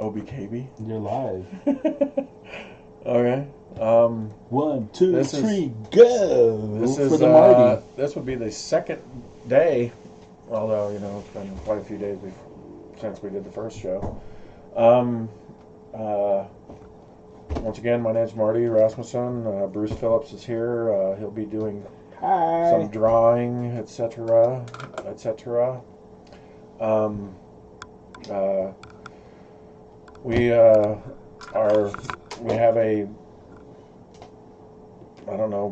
OBKB. You're live. Okay. 1, 2, This 3, go! This For is the Marty. this would be the second day, although it's been quite a few days since we did the first show. Once again, my name's Marty Rasmussen. Bruce Phillips is here. He'll be doing some drawing, etc., etc. We we have a, I don't know,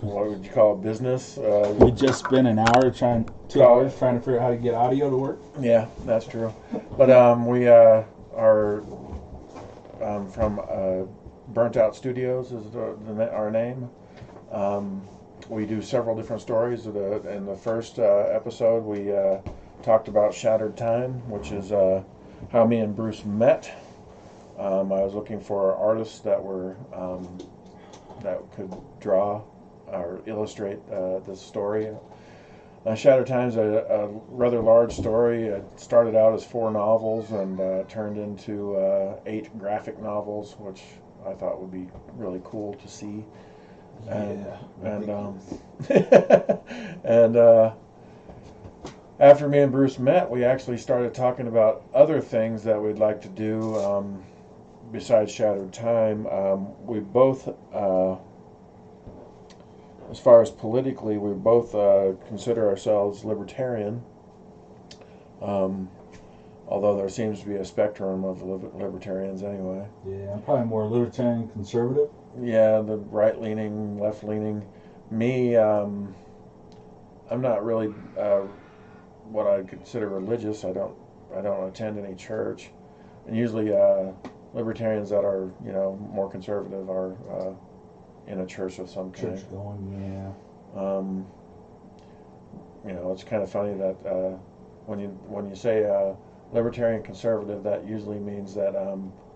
what would you call it, business? We just spent an hour trying to figure out how to get audio to work. Yeah, that's true. But we are from Burnt Out Studios is our name. We do several different stories. In the first episode, we talked about Shattered Time, which is how me and Bruce met. I was looking for artists that could draw or illustrate this story. Shattered Time is a rather large story. It started out as 4 novels and turned into 8 graphic novels, which I thought would be really cool to see. And after me and Bruce met, we actually started talking about other things that we'd like to do besides Shattered Time. We both, as far as politically, we both consider ourselves libertarian. Although there seems to be a spectrum of libertarians anyway. Yeah, I'm probably more libertarian conservative. Yeah, the right-leaning, left-leaning. Me, I'm not really what I'd consider religious. I don't attend any church, and usually libertarians that are more conservative are in a church of some kind. Church going, yeah. It's kind of funny that when you say libertarian conservative, that usually means that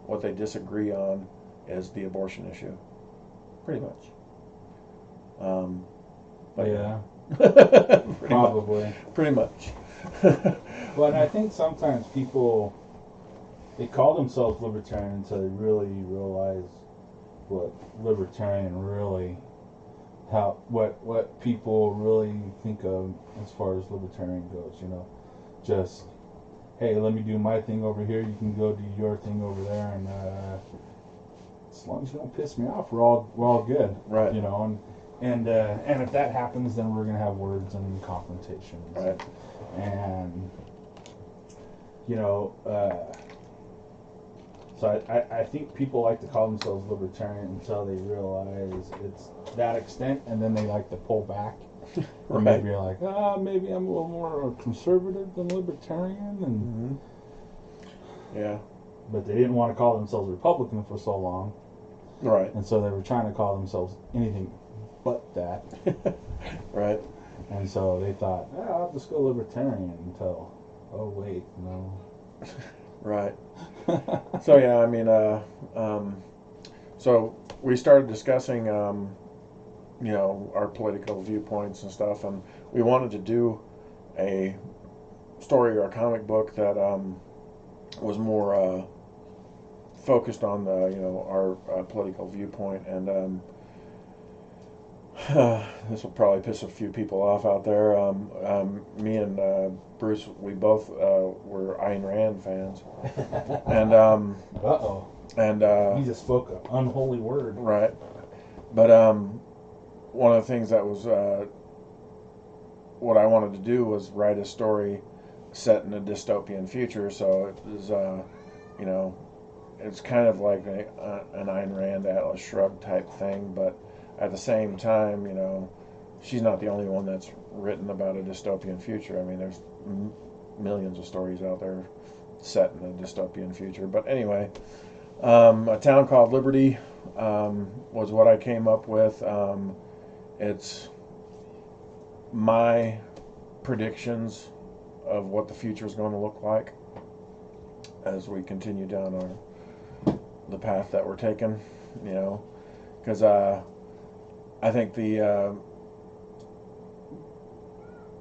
what they disagree on is the abortion issue, pretty much. Yeah. Probably. Pretty much. But I think sometimes people, they call themselves libertarian until they really realize what libertarian really, what people really think of as far as libertarian goes. Just, hey, let me do my thing over here, you can go do your thing over there, and as long as you don't piss me off, we're all good. Right. And if that happens, then we're gonna have words and confrontations. Right. And so I think people like to call themselves libertarian until they realize it's that extent, and then they like to pull back. Or maybe you're like, maybe I'm a little more conservative than libertarian, and yeah. But they didn't want to call themselves Republican for so long, right? And so they were trying to call themselves anything but that, right? And so they thought, I'll just go libertarian until, oh wait, no. Right. So yeah, I mean, so we started discussing, our political viewpoints and stuff, and we wanted to do a story or a comic book that was more focused on the, our political viewpoint, and this will probably piss a few people off out there. Me and Bruce, we both were Ayn Rand fans, and and he just spoke an unholy word, right? But one of the things that was what I wanted to do was write a story set in a dystopian future. So it was, it's kind of like an Ayn Rand Atlas Shrugged type thing, but at the same time, she's not the only one that's written about a dystopian future. I mean, there's millions of stories out there set in a dystopian future. But anyway, A Town Called Liberty was what I came up with. It's my predictions of what the future is going to look like as we continue down the path that we're taking, because I think the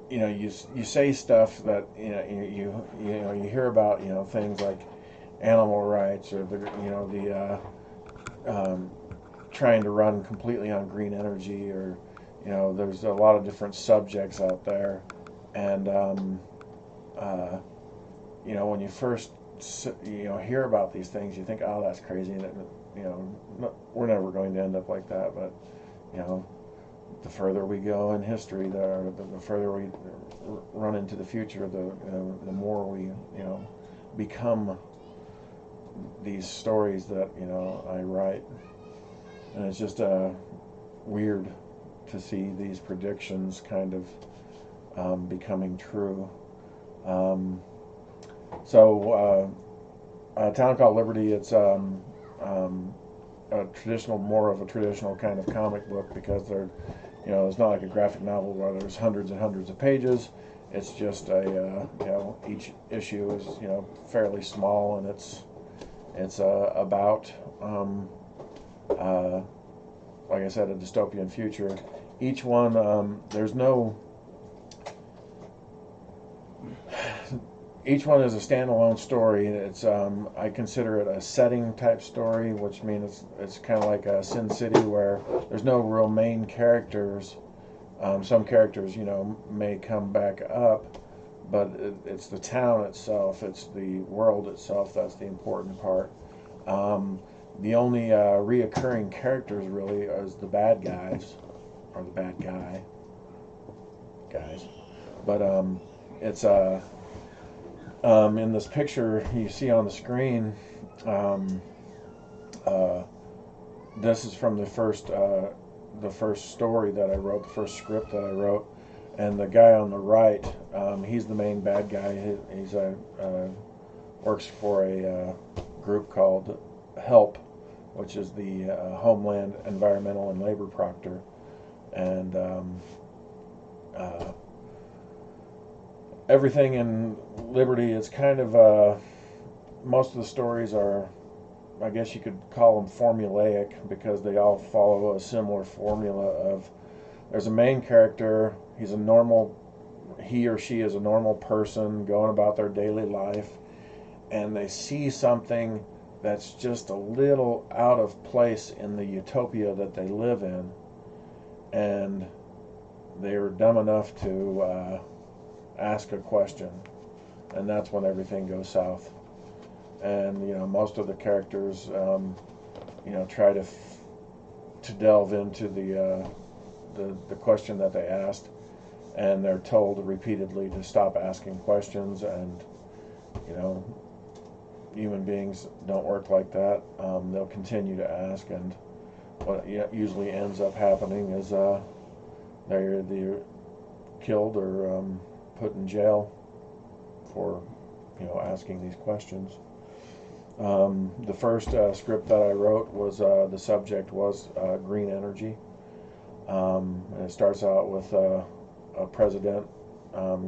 you say stuff that you hear about things like animal rights, or trying to run completely on green energy, or there's a lot of different subjects out there, and when you first hear about these things, you think, oh, that's crazy, and we're never going to end up like that. But the further we go in history, the further we run into the future, the more we become these stories that I write, and it's just weird to see these predictions kind of becoming true. A town called Liberty. It's more of a traditional kind of comic book, because it's not like a graphic novel where there's hundreds and hundreds of pages. It's just each issue is fairly small, and it's about like I said, a dystopian future. Each one, each one is a standalone story. It's I consider it a setting type story, which means it's kind of like a Sin City, where there's no real main characters. Some characters, may come back up, but it's the town itself, it's the world itself that's the important part. The only reoccurring characters really is the bad guys, or the bad guys. But it's in this picture you see on the screen. This is from the first story that I wrote, the first script that I wrote, and the guy on the right, he's the main bad guy. He's works for a group called HELP, which is the Homeland Environmental and Labor Proctor, and everything in Liberty is kind of most of the stories are, I guess you could call them formulaic, because they all follow a similar formula of, there's a main character, he or she is a normal person going about their daily life, and they see something that's just a little out of place in the utopia that they live in, and they're dumb enough to ask a question, and that's when everything goes south. And most of the characters try to delve into the question that they asked, and they're told repeatedly to stop asking questions, and human beings don't work like that. They'll continue to ask, and what usually ends up happening is they're either killed or put in jail for asking these questions. The first script that I wrote was the subject was green energy, and it starts out with a president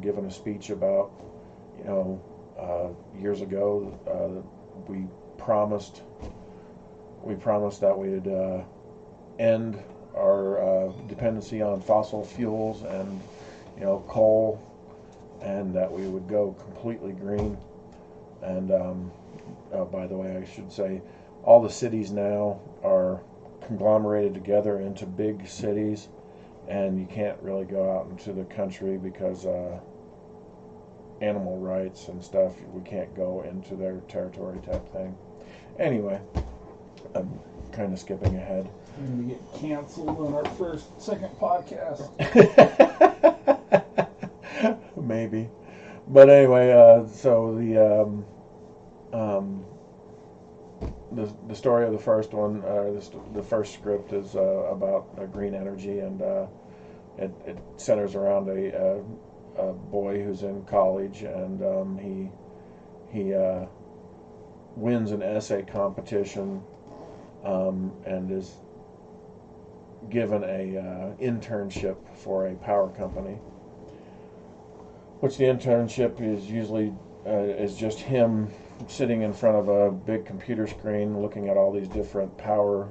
giving a speech about years ago we promised that we'd end our dependency on fossil fuels and coal, and that we would go completely green. And by the way, I should say, all the cities now are conglomerated together into big cities, and you can't really go out into the country because animal rights and stuff, we can't go into their territory type thing. Anyway, I'm kind of skipping ahead. We're going to get canceled on our second podcast. Maybe. But anyway, so the story of the first one, the first script is about green energy, and it centers around a boy who's in college, and he wins an essay competition, and is given a internship for a power company, which the internship is usually is just him sitting in front of a big computer screen looking at all these different power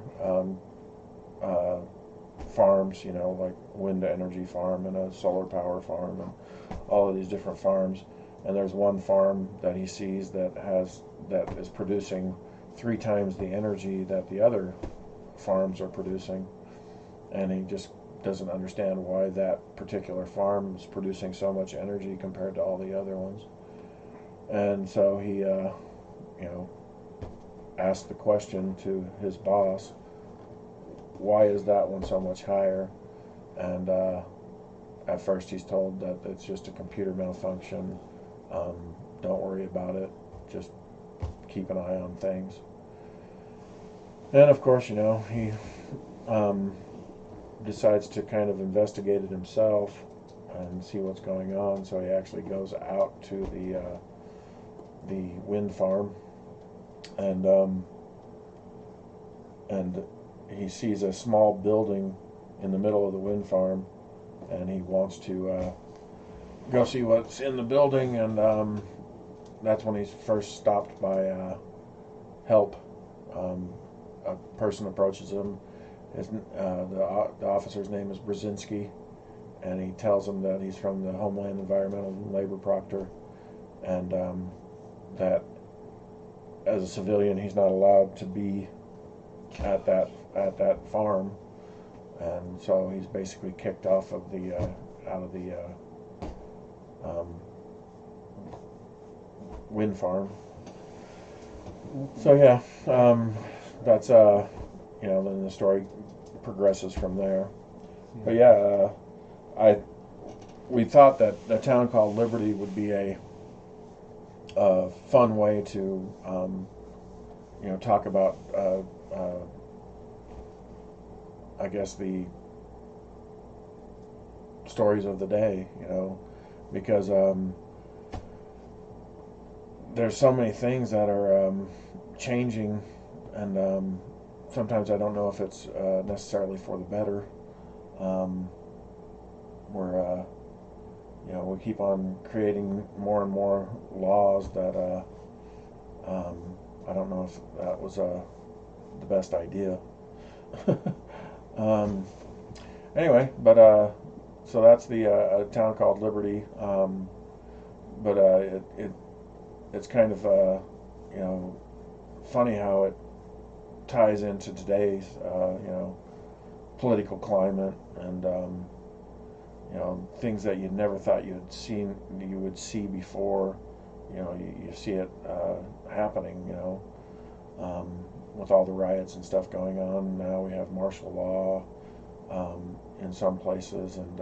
farms, like wind energy farm and a solar power farm and all of these different farms. and there's one farm that he sees that is producing 3 times the energy that the other farms are producing, and he just doesn't understand why that particular farm is producing so much energy compared to all the other ones. And so he, asked the question to his boss, why is that one so much higher? And at first he's told that it's just a computer malfunction. Don't worry about it. Just keep an eye on things. And of course, he decides to kind of investigate it himself and see what's going on. So he actually goes out to the wind farm, and he sees a small building in the middle of the wind farm, and he wants to go see what's in the building, and that's when he's first stopped by help. A person approaches him. The officer's name is Brzezinski, and he tells him that he's from the Homeland Environmental and Labor Proctor, and that as a civilian he's not allowed to be at that farm, and so he's basically kicked off of the out of the wind farm. So yeah, that's then the story progresses from there. But yeah, we thought that a town called Liberty would be a fun way to talk about I guess the stories of the day, because there's so many things that are changing, and sometimes I don't know if it's necessarily for the better. We keep on creating more and more laws that I don't know if that was the best idea. Anyway, but so that's the a town called Liberty, but it's kind of funny how it ties into today's political climate, and things that you never thought you would see before. You see it happening. With all the riots and stuff going on now, we have martial law in some places, and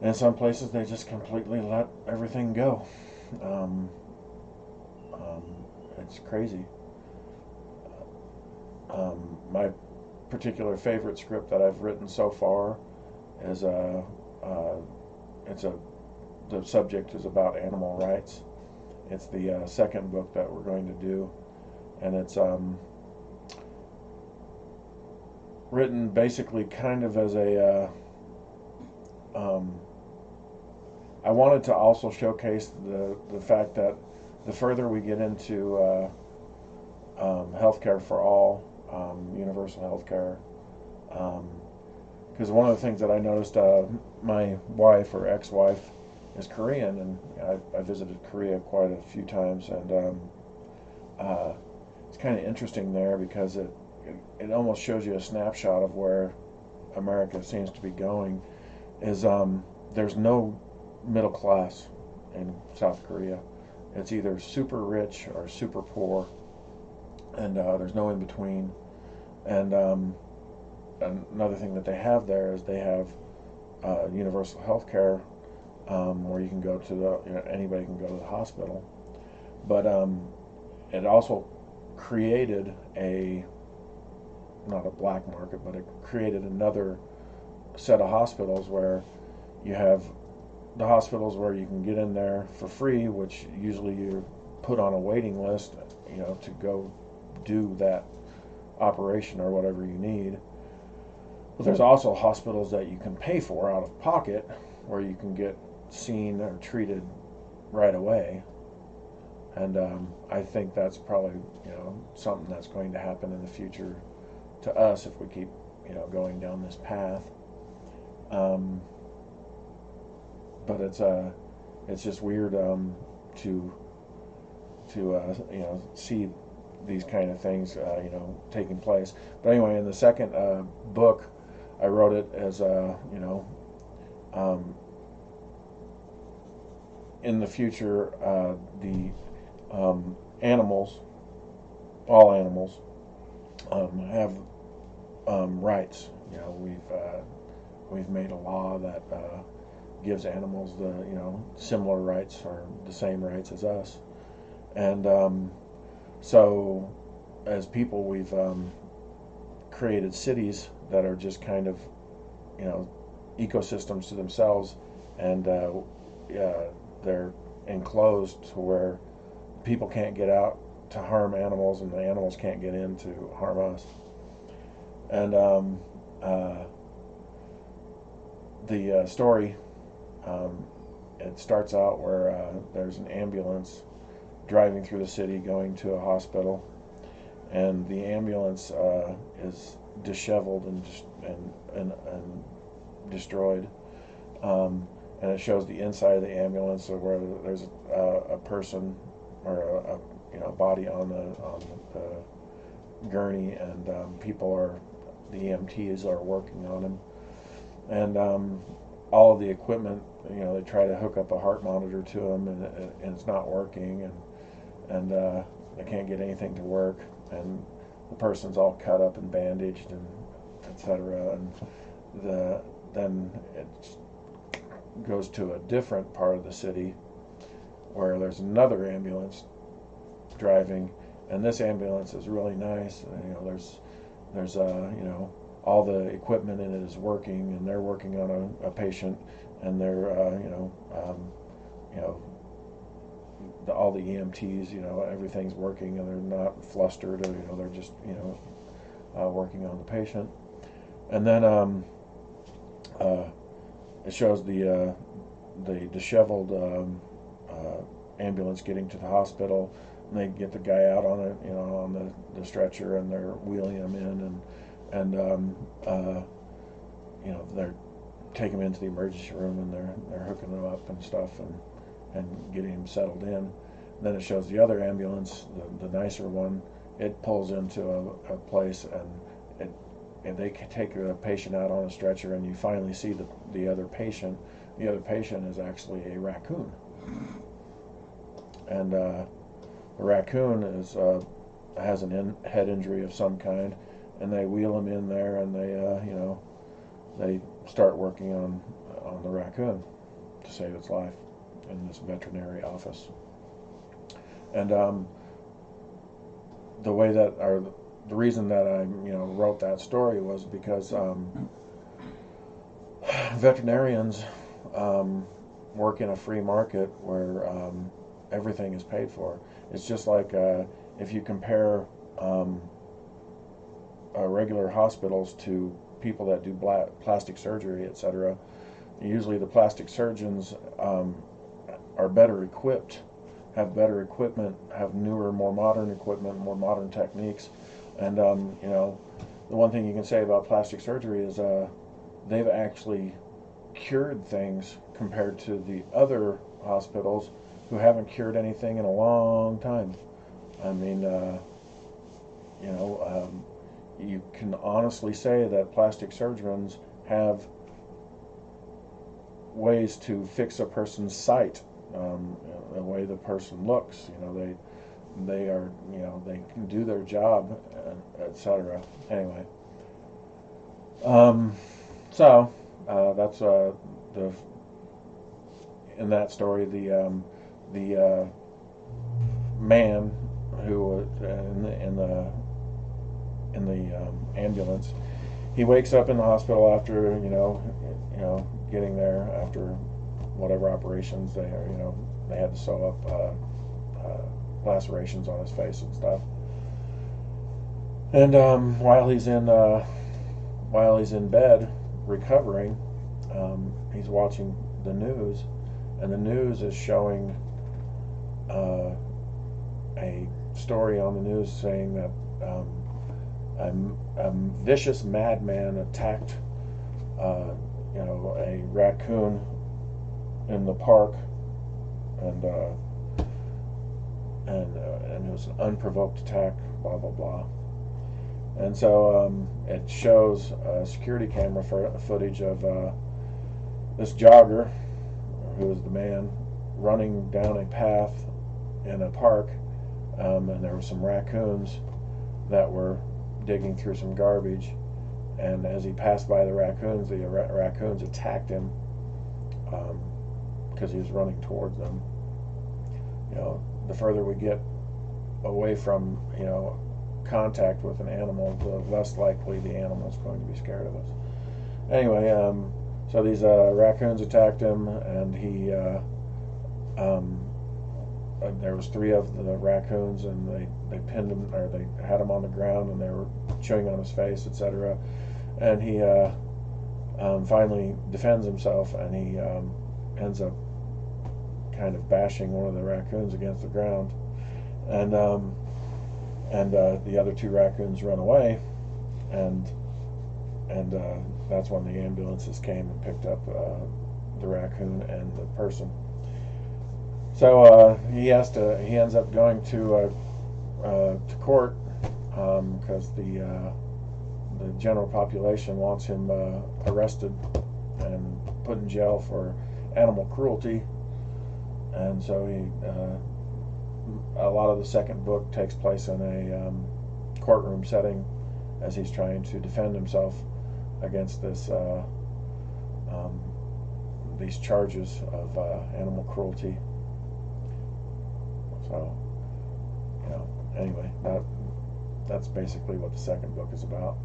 in some places they just completely let everything go. It's crazy. My particular favorite script that I've written so far is the subject is about animal rights. It's the second book that we're going to do, and it's written basically kind of as a I wanted to also showcase the fact that the further we get into healthcare for all, universal healthcare, because one of the things that I noticed, my wife or ex-wife is Korean, and I visited Korea quite a few times, and it's kind of interesting there because it almost shows you a snapshot of where America seems to be going. Is there's no middle class in South Korea. It's either super rich or super poor, and there's no in between. And another thing that they have there is they have universal health care, where you can go to anybody can go to the hospital. But it also created not a black market, but it created another set of hospitals where you have the hospitals where you can get in there for free, which usually you're put on a waiting list, to go do that operation or whatever you need. But there's also hospitals that you can pay for out of pocket, where you can get seen or treated right away. And I think that's probably something that's going to happen in the future to us if we keep going down this path. But it's just weird to see these kind of things taking place. But anyway, in the second book, I wrote it as in the future, the animals, all animals, have rights. We've made a law that gives animals the similar rights or the same rights as us, and so as people we've created cities that are just kind of ecosystems to themselves, and they're enclosed to where people can't get out to harm animals, and the animals can't get in to harm us. And the story, it starts out where there's an ambulance driving through the city going to a hospital, and the ambulance is disheveled and destroyed. And it shows the inside of the ambulance, where there's a person or a body on the gurney, and the EMTs are working on him, and all of the equipment, they try to hook up a heart monitor to him, and it's not working, and they can't get anything to work, and the person's all cut up and bandaged, and etc. And then it goes to a different part of the city where there's another ambulance driving, and this ambulance is really nice. There's all the equipment in it is working, and they're working on a patient, and they're all the EMTs, everything's working, and they're not flustered, or they're just working on the patient. And then it shows the disheveled ambulance getting to the hospital, and they get the guy out on it, on the stretcher, and they're wheeling him in, and they're taking him into the emergency room, and they're hooking him up and stuff, and getting him settled in. And then it shows the other ambulance, the nicer one. It pulls into a place, and they take a patient out on a stretcher, and you finally see the other patient. The other patient is actually a raccoon, and the raccoon has an head injury of some kind, and they wheel him in there, and they start working on the raccoon to save its life in this veterinary office. And the reason that I wrote that story was because veterinarians work in a free market where everything is paid for. It's just like if you compare regular hospitals to people that do plastic surgery, etc. Usually the plastic surgeons are better equipped, have better equipment, have newer, more modern equipment, more modern techniques. And the one thing you can say about plastic surgery is they've actually cured things compared to the other hospitals who haven't cured anything in a long time. I mean, you can honestly say that plastic surgeons have ways to fix a person's sight, the way the person looks. They are, they can do their job, etc. Anyway, so that's in that story, the man who was in the ambulance, he wakes up in the hospital after getting there after whatever operations they had to sew up lacerations on his face and stuff. And while he's in bed recovering, he's watching the news, and the news is showing a story on the news saying that a vicious madman attacked a raccoon in the park and it was an unprovoked attack, blah blah blah. And so it shows security camera footage of this jogger, who was the man, running down a path in a park, and there were some raccoons that were digging through some garbage. And as he passed by the raccoons attacked him because he was running towards them. You know, the further we get away from, you know, contact with an animal, the less likely the animal's going to be scared of us. Anyway, so these raccoons attacked him, and he there was 3 of the raccoons, and they pinned him, or they had him on the ground, and they were chewing on his face, etc. And he finally defends himself, and he ends up kind of bashing one of the raccoons against the ground, and the other 2 raccoons run away, and that's when the ambulances came and picked up the raccoon and the person. So he ends up going to court because the general population wants him arrested and put in jail for animal cruelty. And so a lot of the second book takes place in a courtroom setting as he's trying to defend himself against these charges of animal cruelty. So, you know, anyway, that's basically what the second book is about.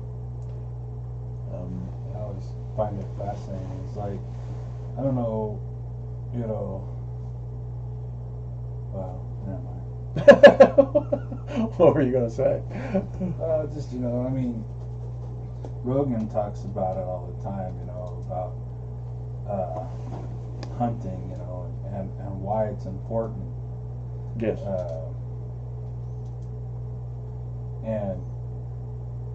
I always find it fascinating. It's like, I don't know, you know, well, never mind. What were you going to say? Just, you know, I mean, Rogan talks about it all the time, you know, about hunting, you know, and why it's important. Yes. And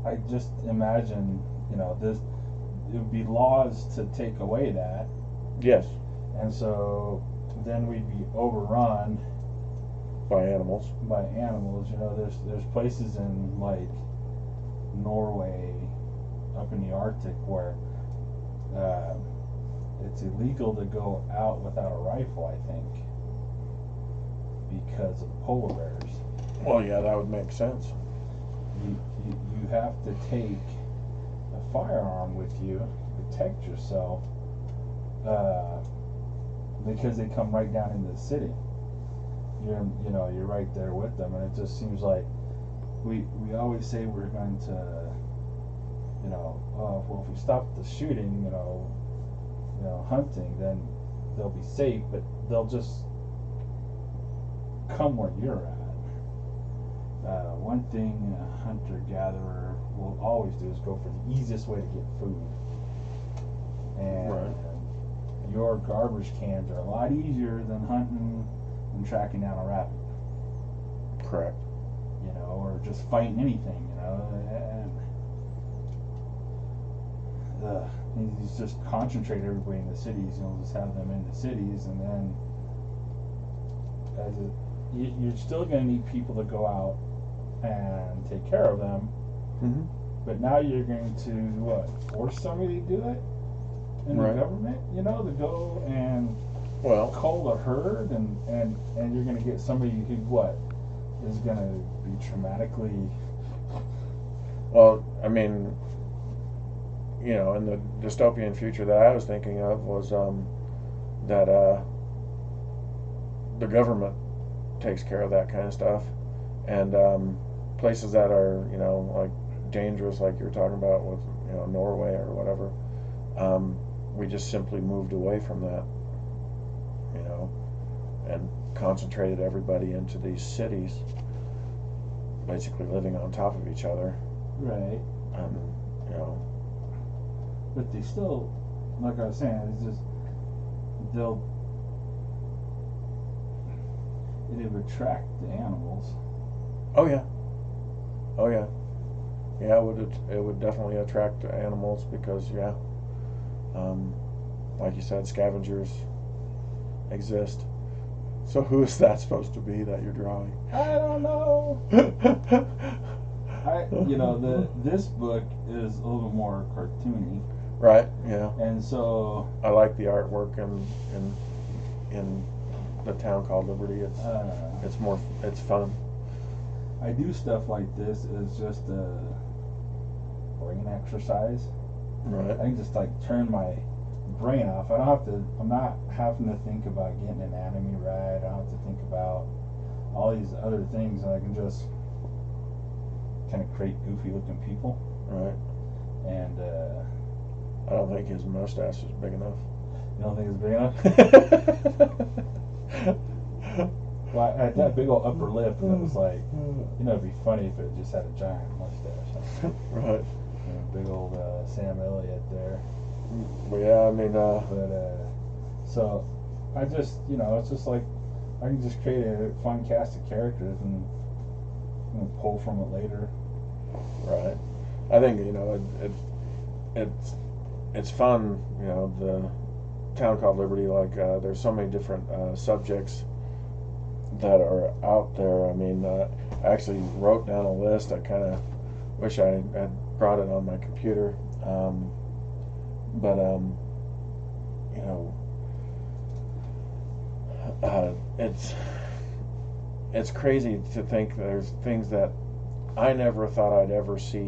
I just imagine, you know, it would be laws to take away that. Yes. And so then we'd be overrun by animals. You know, there's places in like Norway, up in the Arctic, where it's illegal to go out without a rifle, I think, because of polar bears. Well, yeah, that would make sense. You have to take a firearm with you to protect yourself, because they come right down into the city. You're right there with them, and it just seems like we always say we're going to, you know, well, if we stop the shooting, you know, hunting, then they'll be safe, but they'll just come where you're at. One thing a hunter-gatherer will always do is go for the easiest way to get food. And right. Your garbage cans are a lot easier than hunting and tracking down a rabbit. Correct. You know, or just fighting anything, you know. And he's just concentrate everybody in the cities, you know, just have them in the cities, and then you're still going to need people to go out and take care of them. Mm-hmm. But now you're going to force somebody to do it in right. the government, you know, to go and cull a herd, and you're going to get somebody who is going to be traumatically. Well, I mean, you know, in the dystopian future that I was thinking of was that the government takes care of that kind of stuff, and places that are, you know, like dangerous, like you were talking about with, you know, Norway or whatever, we just simply moved away from that, you know, and concentrated everybody into these cities, basically living on top of each other. Right. You know. But they still, like I was saying, it's just it would attract the animals. Oh yeah. Yeah, it would definitely attract animals because like you said, scavengers exist. So who is that supposed to be that you're drawing? I don't know. This book is a little more cartoony, Right. Yeah. and so I like the artwork in the town called Liberty. It's fun. I do stuff like this as just a brain exercise. Right. I can just like turn my brain off. I'm not having to think about getting anatomy right. I don't have to think about all these other things, and I can just kind of create goofy looking people. Right. And I don't think his mustache is big enough. you don't think it's big enough? Well, I had that big old upper lip, and it was like, it'd be funny if it just had a giant mustache. Right. Big old Sam Elliott there. Well, yeah, I mean, so I just, it's just like I can just create a fun cast of characters and pull from it later. right. I think it's fun. The town called Liberty. Like, there's so many different subjects that are out there. I mean, I actually wrote down a list. I kind of wish I had brought it on my computer, but it's crazy to think there's things that I never thought I'd ever see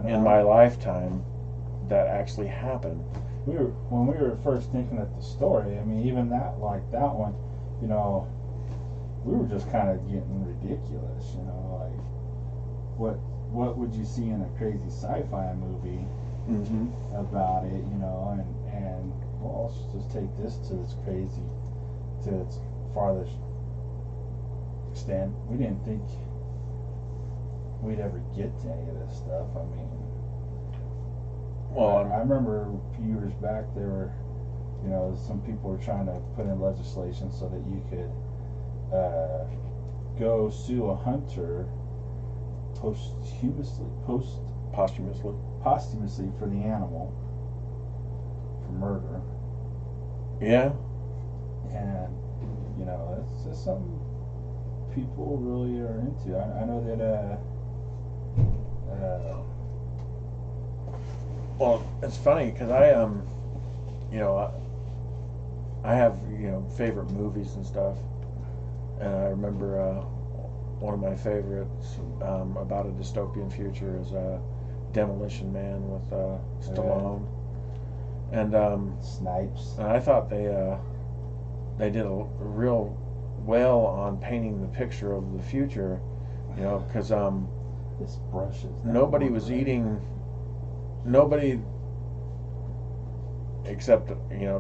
in my lifetime that actually happened. When we were first thinking of the story, I mean, even that one, we were just kind of getting ridiculous, like what would you see in a crazy sci-fi movie Mm-hmm. about it, and well, let's just take this to its farthest extent. We didn't think we'd ever get to any of this stuff. I mean, Well, I remember a few years back there were, some people were trying to put in legislation so that you could go sue a hunter posthumously for the animal for murder. yeah. And it's just something people really are into. I know that Well, it's funny because I have favorite movies and stuff, and I remember one of my favorites about a dystopian future is Demolition Man with Stallone, and Snipes. I thought they did a real well on painting the picture of the future, because This brush is nobody was eating. Nobody, except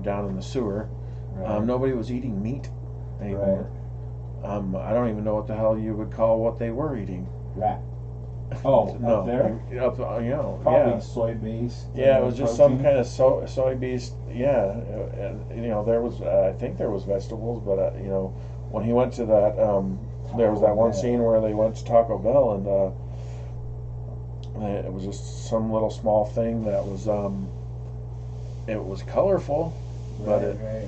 down in the sewer, Right. nobody was eating meat anymore. Right. I don't even know what the hell you would call what they were eating. Rat. Oh, No, up there? up, Probably yeah. soy based. Yeah, it was just some kind of soy based. Yeah, and there was I think there was vegetables, but when he went to that, there was that one scene where they went to Taco Bell and it was just some little small thing that was it was colorful, but Right.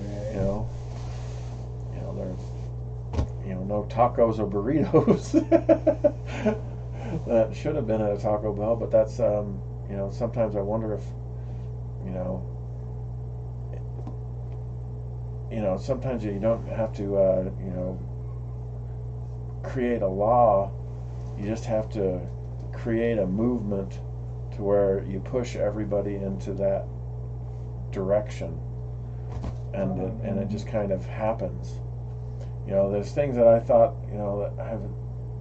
there's no tacos or burritos. That should have been at a Taco Bell, but that's sometimes I wonder if sometimes you don't have to create a law. You just have to create a movement to where you push everybody into that direction, and it just kind of happens. There's things that I thought that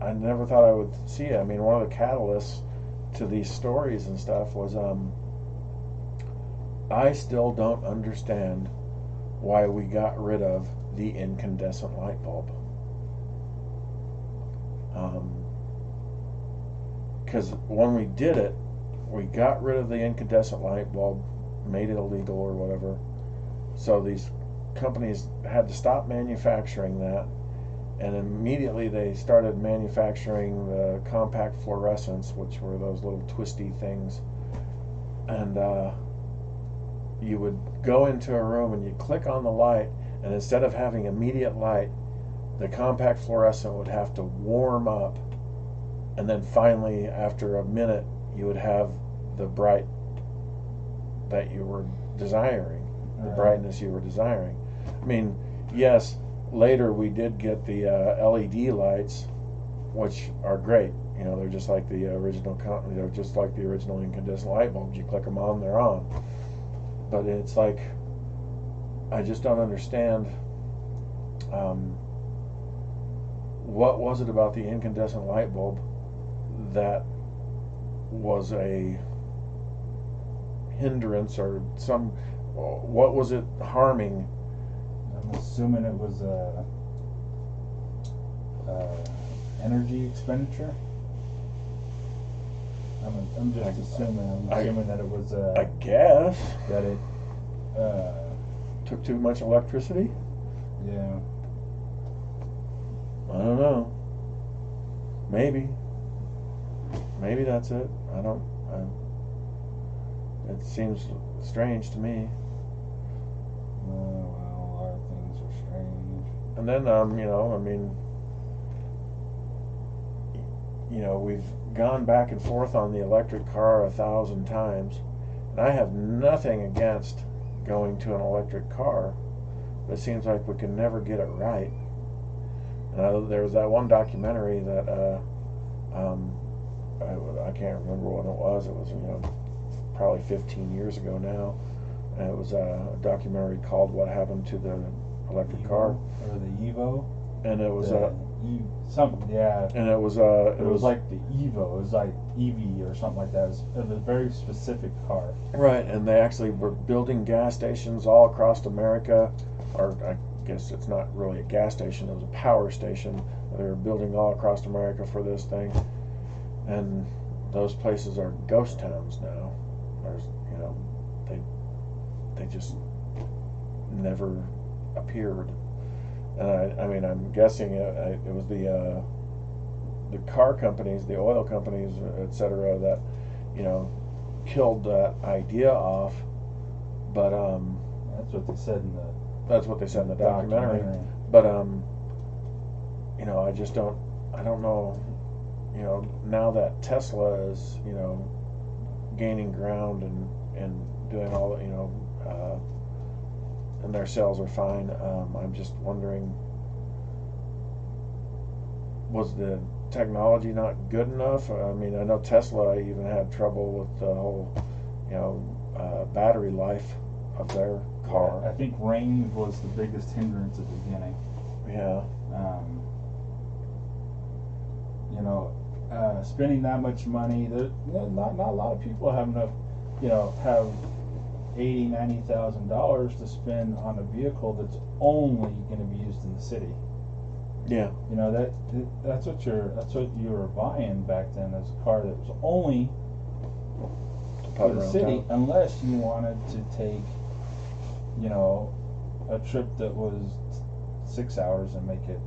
I never thought I would see. I mean, one of the catalysts to these stories and stuff was I still don't understand why we got rid of the incandescent light bulb. Because when we did it, we got rid of the incandescent light bulb, made it illegal or whatever. So these companies had to stop manufacturing that, and immediately they started manufacturing the compact fluorescents, which were those little twisty things. And you would go into a room and you'd click on the light, and instead of having immediate light, the compact fluorescent would have to warm up, and then finally, after a minute, you would have the bright that you were desiring, the brightness you were desiring. I mean, yes, later we did get the LED lights, which are great. You know, they're just like the original, they're just like the original incandescent light bulbs. You click them on, they're on. But it's like, I just don't understand. What was it about the incandescent light bulb that was a hindrance or some? What was it harming? I'm assuming it was energy expenditure. I'm just assuming. I'm assuming that it was. I guess that it took too much electricity. Yeah. I don't know. Maybe that's it. I don't. It seems strange to me. Well, a lot of things are strange. And then, we've gone back and forth on the electric car 1,000 times, and I have nothing against going to an electric car, but it seems like we can never get it right. And there was that one documentary that I can't remember when it was. It was probably 15 years ago now. And it was a documentary called "What Happened to the Electric Car," or the Evo. And it was something, yeah. And it was it was like the Evo. It was like EV or something like that. It was a very specific car. Right, and they actually were building gas stations all across America, or I guess it's not really a gas station, it was a power station. They were building all across America for this thing, and those places are ghost towns now. There's, they just never appeared. And I mean, I'm guessing it was the car companies, the oil companies, etc., that killed that idea off. But that's what they said in the. That's what they said in the documentary. But I just don't. I don't know. Now that Tesla is gaining ground and doing all and their sales are fine. I'm just wondering, was the technology not good enough? I mean, I know Tesla even had trouble with the whole battery life of their car. Yeah, I think range was the biggest hindrance at the beginning. Yeah. Spending that much money, not a lot of people have enough, have $80,000-$90,000 to spend on a vehicle that's only going to be used in the city. Yeah. That's what you were buying back then, as a car that was only for the city, unless you wanted to take, a trip that was 6 hours and make it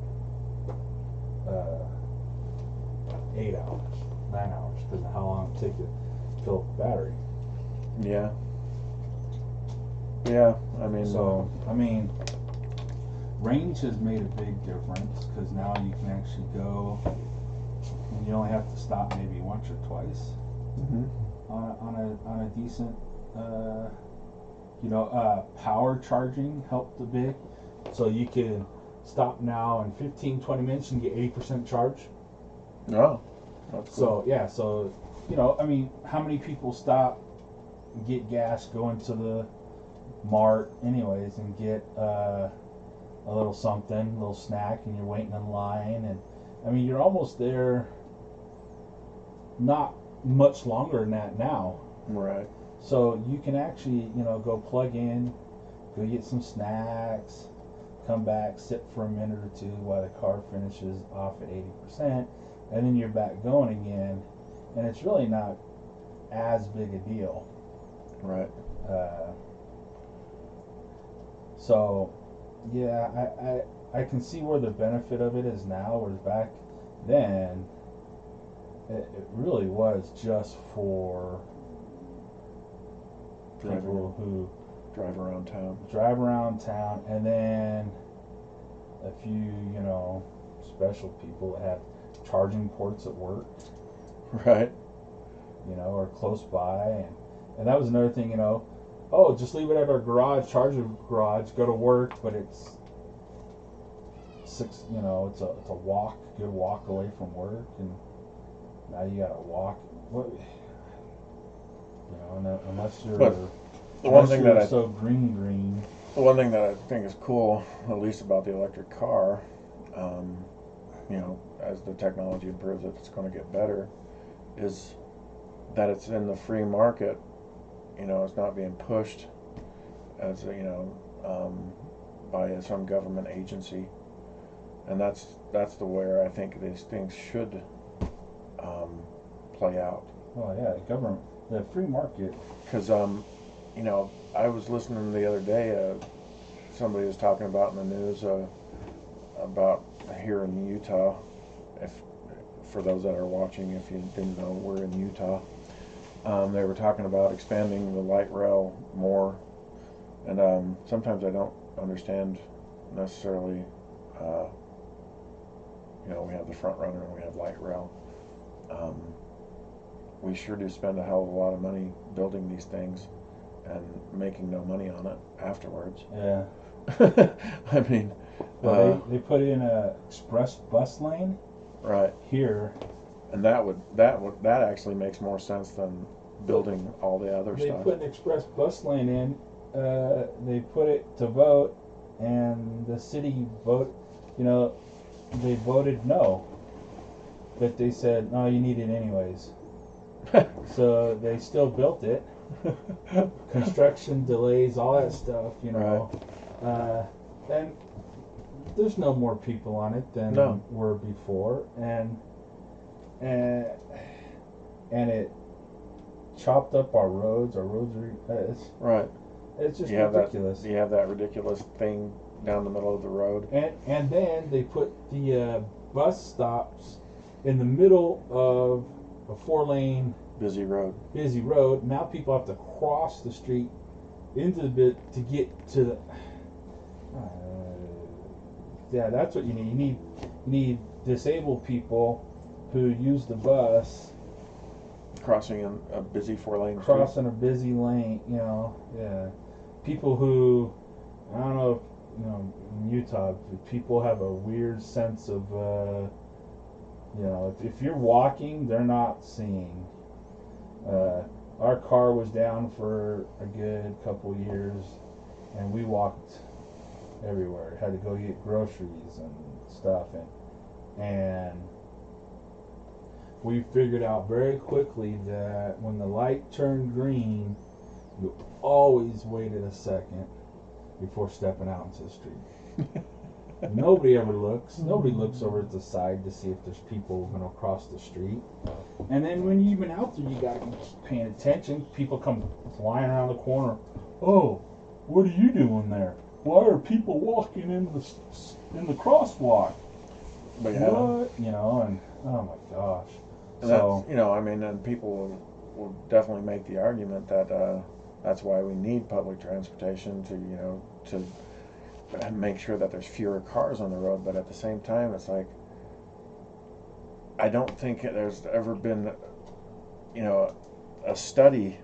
8 hours, 9 hours, because of how long it takes to fill up the battery. Yeah. Yeah, range has made a big difference, because now you can actually go, and you only have to stop maybe once or twice on a decent, power charging helped a bit. So you can stop now in 15-20 minutes and get 80% charge. Oh, that's cool. So how many people stop and get gas, go into the mart anyways, and get a little something, a little snack, and you're waiting in line, and you're almost there not much longer than that now. Right. So you can actually, go plug in, go get some snacks, come back, sit for a minute or two while the car finishes off at 80%, and then you're back going again, and it's really not as big a deal. Right. So, yeah, I can see where the benefit of it is now, whereas back then, it really was just for people who drive around town. And then a few, special people that have charging ports at work, Right. or close by, and that was another thing, oh, just leave it at our garage, charger garage, go to work, but it's six, it's a good walk away from work, and now you gotta walk. What, unless you're The one thing that so green. The one thing that I think is cool, at least about the electric car, as the technology improves, it's going to get better, is that it's in the free market. It's not being pushed as by some government agency, and that's the way I think these things should play out. Well, yeah, the free market. Because I was listening the other day. Somebody was talking about in the news about here in Utah. If for those that are watching, if you didn't know, we're in Utah. They were talking about expanding the light rail more, and sometimes I don't understand necessarily. We have the front runner and we have light rail. We sure do spend a hell of a lot of money building these things and making no money on it afterwards. Yeah. I mean, they put in a express bus lane right here, and that actually makes more sense than building all the other stuff. They put an express bus lane in. They put it to vote, and the city they voted no, but they said no, you need it anyways. So they still built it. Construction delays, all that stuff, Right. And there's no more people on it than were before, and it chopped up our roads. Our roads are right. It's just ridiculous. You have that ridiculous thing down the middle of the road, and then they put the bus stops in the middle of a 4-lane busy road. Now people have to cross the street into the bit to get to the. That's what you need. You need disabled people who use the bus Crossing a busy 4-lane street. Crossing a busy lane, People who, I don't know if, in Utah, people have a weird sense of, if you're walking, they're not seeing. Our car was down for a good couple years, and we walked everywhere. Had to go get groceries and stuff, and we figured out very quickly that when the light turned green, you always waited a second before stepping out into the street. Nobody ever looks. Nobody looks over at the side to see if there's people going to cross the street. And then when you've been out there, you got to keep paying attention. People come flying around the corner. Oh, what are you doing there? Why are people walking in the crosswalk? But what? And oh my gosh. And so and people will definitely make the argument that that's why we need public transportation to make sure that there's fewer cars on the road. But at the same time, it's like I don't think there's ever been a study.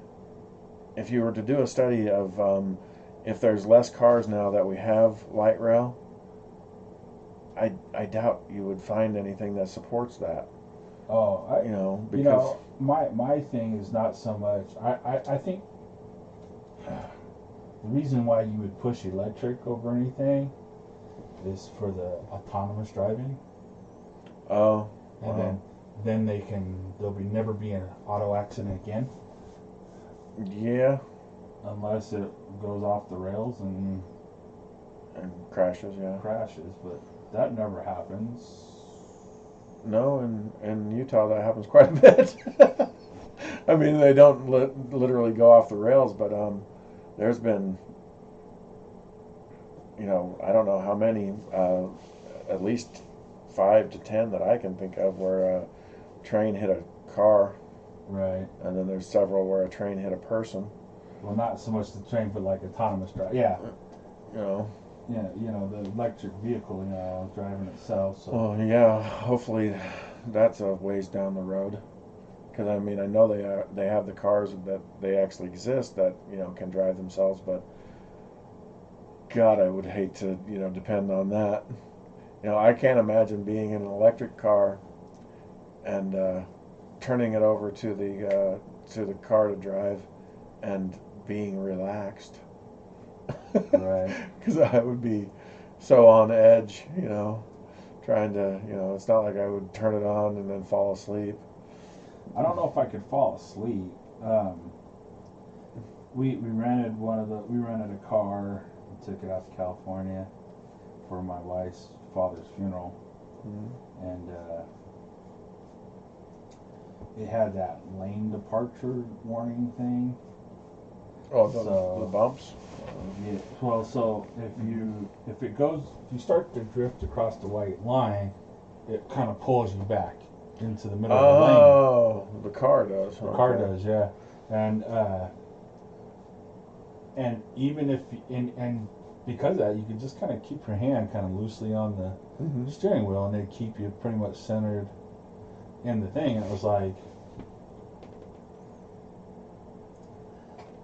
If you were to do a study of if there's less cars now that we have light rail, I doubt you would find anything that supports that. Oh, because my thing is not so much. I think the reason why you would push electric over anything is for the autonomous driving. Oh, and then there'll never be an auto accident again. Yeah. Unless it goes off the rails and crashes, yeah. Crashes, but that never happens. No, in Utah that happens quite a bit. I mean, they don't literally go off the rails, but there's been, I don't know how many, at least 5 to 10 that I can think of where a train hit a car. Right. And then there's several where a train hit a person. Well, not so much the train, but like autonomous drive. Yeah. You know. Yeah, the electric vehicle, driving itself. So. Well, yeah. Hopefully, that's a ways down the road. Because I mean, I know they have the cars that they actually exist that can drive themselves, but God, I would hate to depend on that. I can't imagine being in an electric car and turning it over to the car to drive and being relaxed. Right. Because I would be so on edge, trying to, it's not like I would turn it on and then fall asleep. I don't know if I could fall asleep. We rented a car and took it out to California for my wife's father's funeral, Mm-hmm. and it had that lane departure warning thing. Oh, the bumps. Yeah. Well, so if you start to drift across the white line, it kind of pulls you back into the middle of the lane. Oh, the car does. The car does, yeah. And even if and because of that, you can just kind of keep your hand kind of loosely on the Mm-hmm. steering wheel, and they keep you pretty much centered in the thing. And it was like,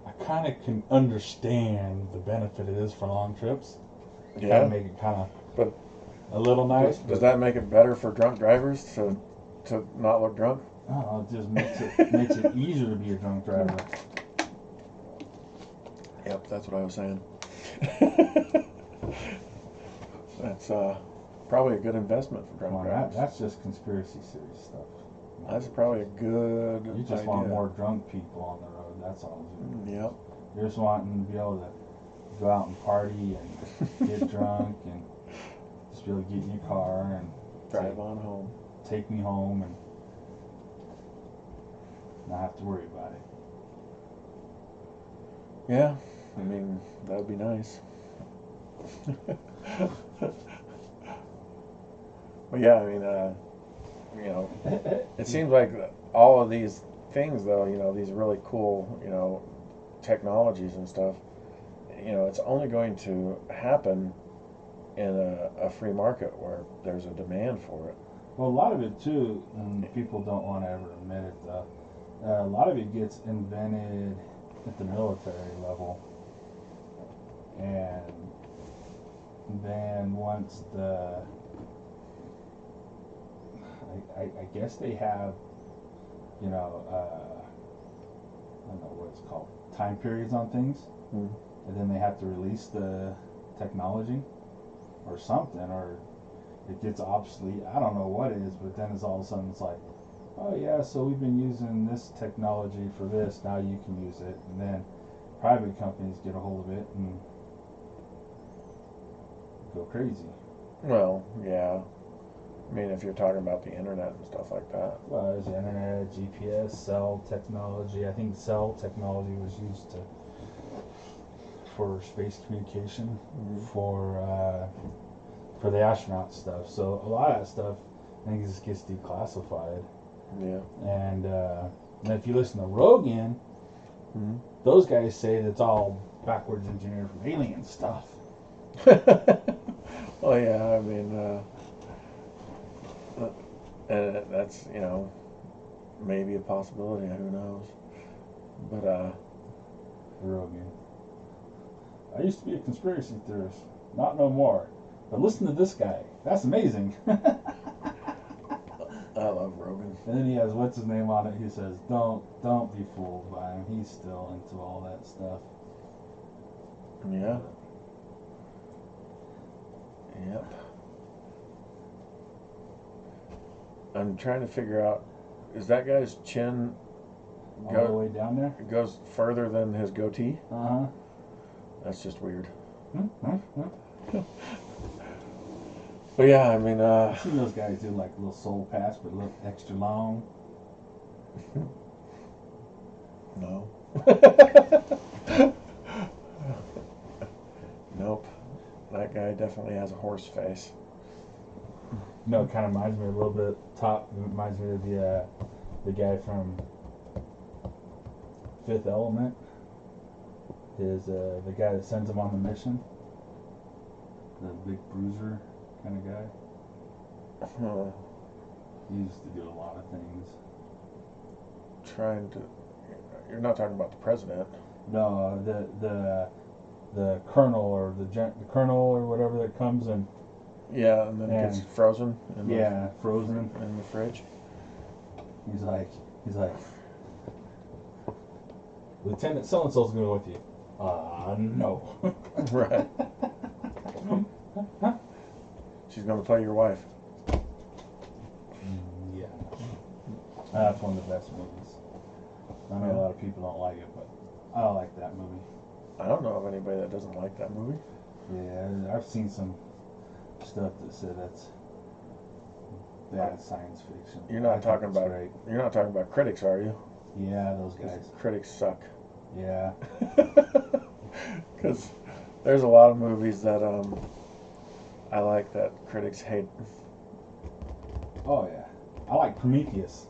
I kind of can understand the benefit it is for long trips. Yeah. Kind of make it kind of But a little nice. Does that make it better for drunk drivers to not look drunk? Oh, it just makes it easier to be a drunk driver. Yep, that's what I was saying. That's probably a good investment for drunk drivers. That's just conspiracy theory stuff. That's probably a good You just idea. want more drunk people on the road. That's all. Yep. You're just wanting to be able to go out and party and get drunk and just be able to get in your car and Drive on home. Take me home and not have to worry about it. Yeah, I mean, that would be nice. But yeah, I mean, it seems like all of these things, though, these really cool, technologies and stuff, it's only going to happen in a free market where there's a demand for it. Well, a lot of it too, and people don't want to ever admit it though, a lot of it gets invented at the military level, and then once I guess they have, I don't know what it's called, time periods on things, Mm. and then they have to release the technology or something, or it gets obsolete. I don't know what it is, but then it's all of a sudden it's like, oh yeah, so we've been using this technology for this, now you can use it, and then private companies get a hold of it and go crazy. Well, yeah. I mean, if you're talking about the internet and stuff like that. Well, there's the internet, GPS, cell technology. I think cell technology was used for space communication, Mm-hmm. for the astronaut stuff. So a lot of that stuff, I think, just gets declassified. Yeah. And if you listen to Rogan, Mm-hmm. those guys say that it's all backwards engineered from alien stuff. Well, yeah, I mean, that's, maybe a possibility, who knows. But, Rogan. I used to be a conspiracy theorist. Not no more. But listen to this guy. That's amazing. I love Rogan. And then he has what's his name on it. He says, "Don't be fooled by him. He's still into all that stuff." Yeah. Yep. I'm trying to figure out, is that guy's chin All the way down there. goes further than his goatee? Uh That's just weird. huh. But yeah, I mean, I've seen those guys do like a little soul patch, but look extra long. no. Nope. That guy definitely has a horse face. No, it kind of reminds me a little bit. Reminds me of the guy from Fifth Element. is the guy that sends him on the mission. The big bruiser kind of guy. Huh. He used to do a lot of things. Trying to. You're not talking about the president. No, the colonel or the colonel or whatever that comes and Yeah, and then it gets frozen. Frozen in the fridge. He's like, Lieutenant so and so's gonna go with you. No. Right. She's gonna play your wife. Yeah. That's one of the best movies. I know a lot of people don't like it, but I like that movie. I don't know of anybody that doesn't like that movie. Yeah, I've seen some stuff that said that's bad science fiction. You're not talking about critics, are you? Yeah, those guys. Critics suck. Yeah. Because there's a lot of movies that I like that critics hate. Oh yeah, I like Prometheus.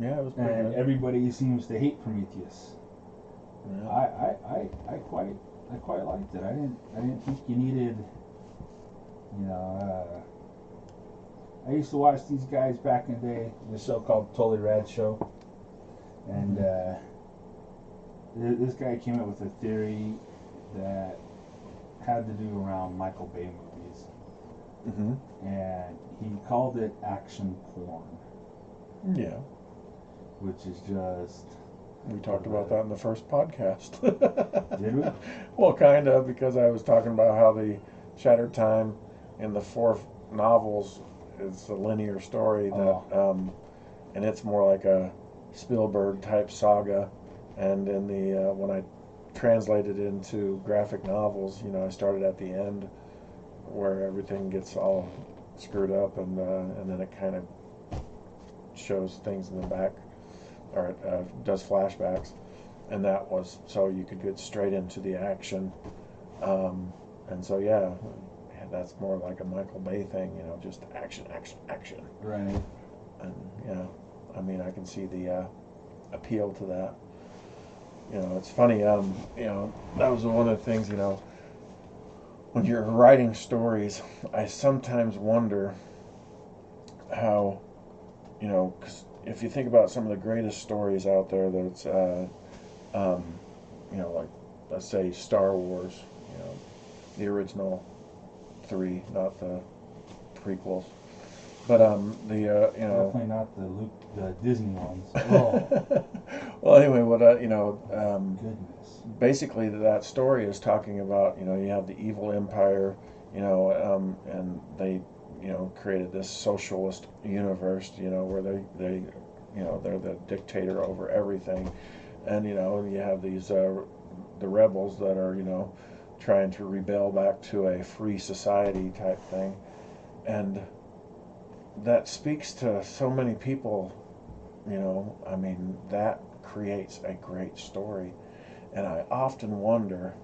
Yeah, it was pretty And good. everybody seems to hate Prometheus. Yeah. I quite liked it. I didn't think you needed, I used to watch these guys back in the day, the show called Totally Rad Show, and this guy came up with a theory that had to do around Michael Bay movies, and he called it action porn. Yeah. Which is just... We talked about that in the first podcast. Did we? Well, kind of, because I was talking about how the Shattered Time in the 4 novels is a linear story that, and it's more like a Spielberg type saga. And in the when I translated it into graphic novels, I started at the end where everything gets all screwed up, and then it kind of shows things in the back, or it does flashbacks, and that was so you could get straight into the action, and so that's more like a Michael Bay thing, just action. Right. And I mean, I can see the appeal to that. It's funny. That was one of the things. When you're writing stories, I sometimes wonder how, 'cause if you think about some of the greatest stories out there, that's, like, let's say Star Wars, the original 3, not the prequels, but definitely not the Disney ones. Oh. Well, anyway, what goodness. Basically that story is talking about, you have the evil empire, and they created this socialist universe, where they they're the dictator over everything, and you have these the rebels that are trying to rebel back to a free society type thing, and that speaks to so many people. I mean, that creates a great story, and I often wonder,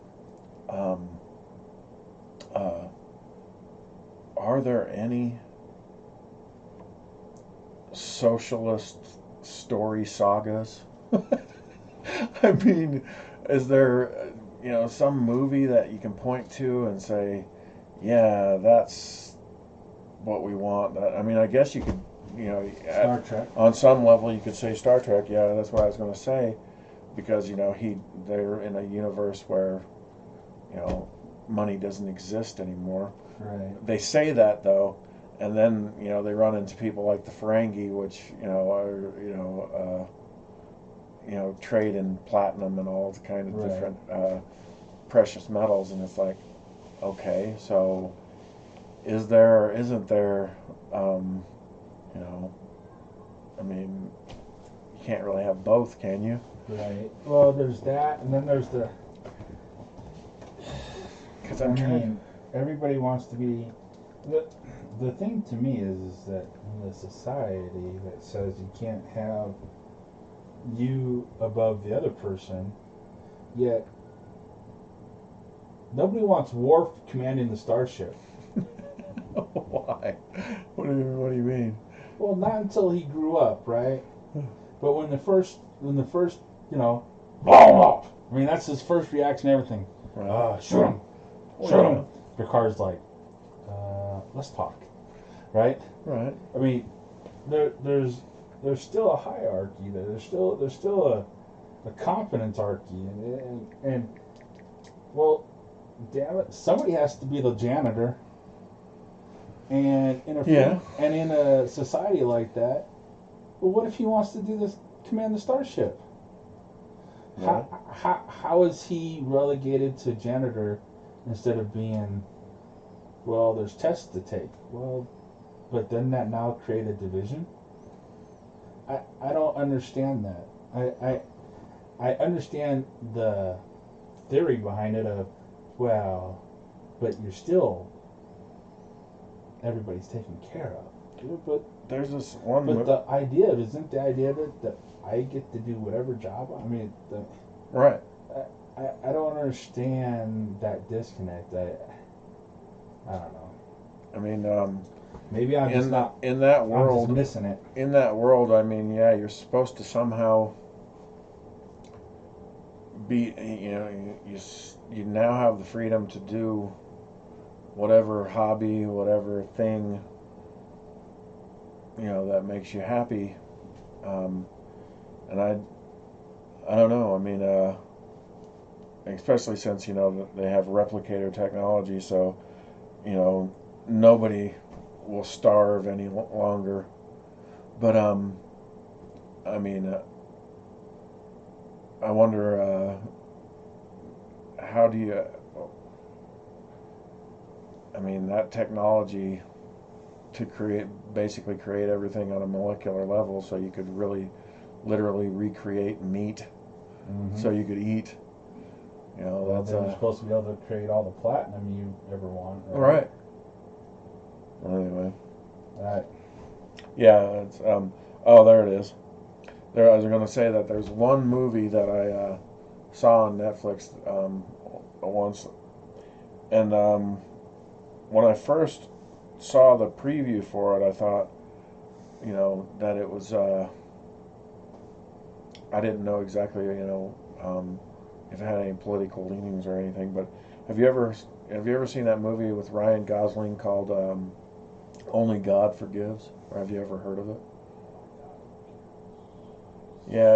are there any socialist story sagas? I mean, is there, some movie that you can point to and say, yeah, that's what we want? I mean, I guess you could, Star Trek. on some level, you could say Star Trek. Yeah, that's what I was going to say, because they're in a universe where, money doesn't exist anymore. Right. They say that though, and then they run into people like the Ferengi, which are trade in platinum and all kind of different precious metals, and it's like, okay, so is there or isn't there? I mean, you can't really have both, can you? Right. Well, there's that, and then there's the. Because everybody wants to be. The thing to me is that in the society that says you can't have you above the other person, yet nobody wants Worf commanding the starship. Why? What do you mean? Well, not until he grew up, right? But when the first blow him up. I mean, that's his first reaction to everything. Right. Shoot him. Shoot him. Picard's like, let's talk. Right? Right. I mean, there's still a hierarchy there. There's still a competence hierarchy. And well, damn it, somebody has to be the janitor. And in a society like that, well, what if he wants to do this, command the starship? Right. How is he relegated to janitor instead of being, well, there's tests to take? Well, but doesn't that now create a division? I don't understand that. I understand the theory behind it of, well, but you're still, everybody's taken care of. But there's this one. But the idea isn't the idea that I get to do whatever job. I mean, right. I don't understand that disconnect. I don't know. I mean, maybe I'm just not in that world. I'm just missing it. In that world, I mean, yeah, you're supposed to somehow be. You now have the freedom to do whatever hobby, whatever thing, that makes you happy. And I don't know. I mean, especially since they have replicator technology, so nobody will starve any longer. But I mean, I wonder how do you? I mean, that technology to basically create everything on a molecular level, so you could really, literally recreate meat, so you could eat. Well, they're supposed to be able to create all the platinum you ever want. Right. Anyway. Right. Yeah. It's oh, there it is. There, I was going to say that there's one movie that I saw on Netflix once, and when I first saw the preview for it, I thought, that it was. I didn't know exactly, if it had any political leanings or anything. But have you ever seen that movie with Ryan Gosling called Only God Forgives? Or have you ever heard of it? Yeah,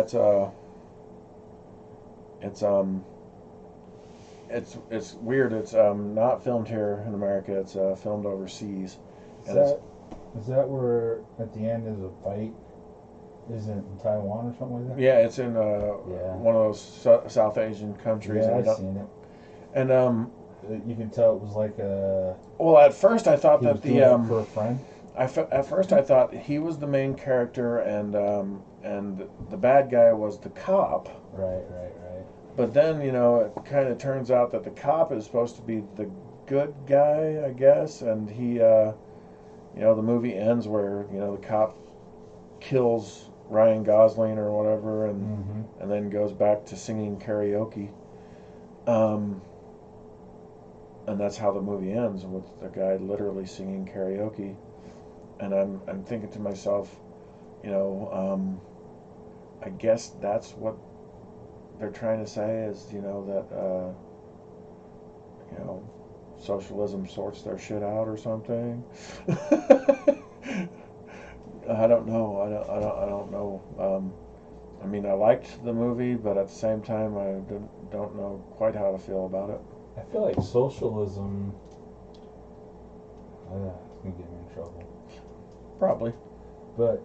it's weird. It's not filmed here in America. It's filmed overseas. Is that where at the end is a fight? Is it in Taiwan or something like that? Yeah, it's in one of those South Asian countries. Yeah, I've seen it. And you can tell it was like a. Well, at first I thought that for a friend. At first I thought he was the main character, and the bad guy was the cop. Right. But then it kind of turns out that the cop is supposed to be the good guy, I guess, and he the movie ends where the cop kills Ryan Gosling or whatever, and then goes back to singing karaoke. And that's how the movie ends, with the guy literally singing karaoke. And I'm thinking to myself, I guess that's what they're trying to say is, that socialism sorts their shit out or something. I don't know. I don't know. I mean, I liked the movie, but at the same time, I don't know quite how to feel about it. I feel like socialism. It's gonna get me in trouble. Probably. But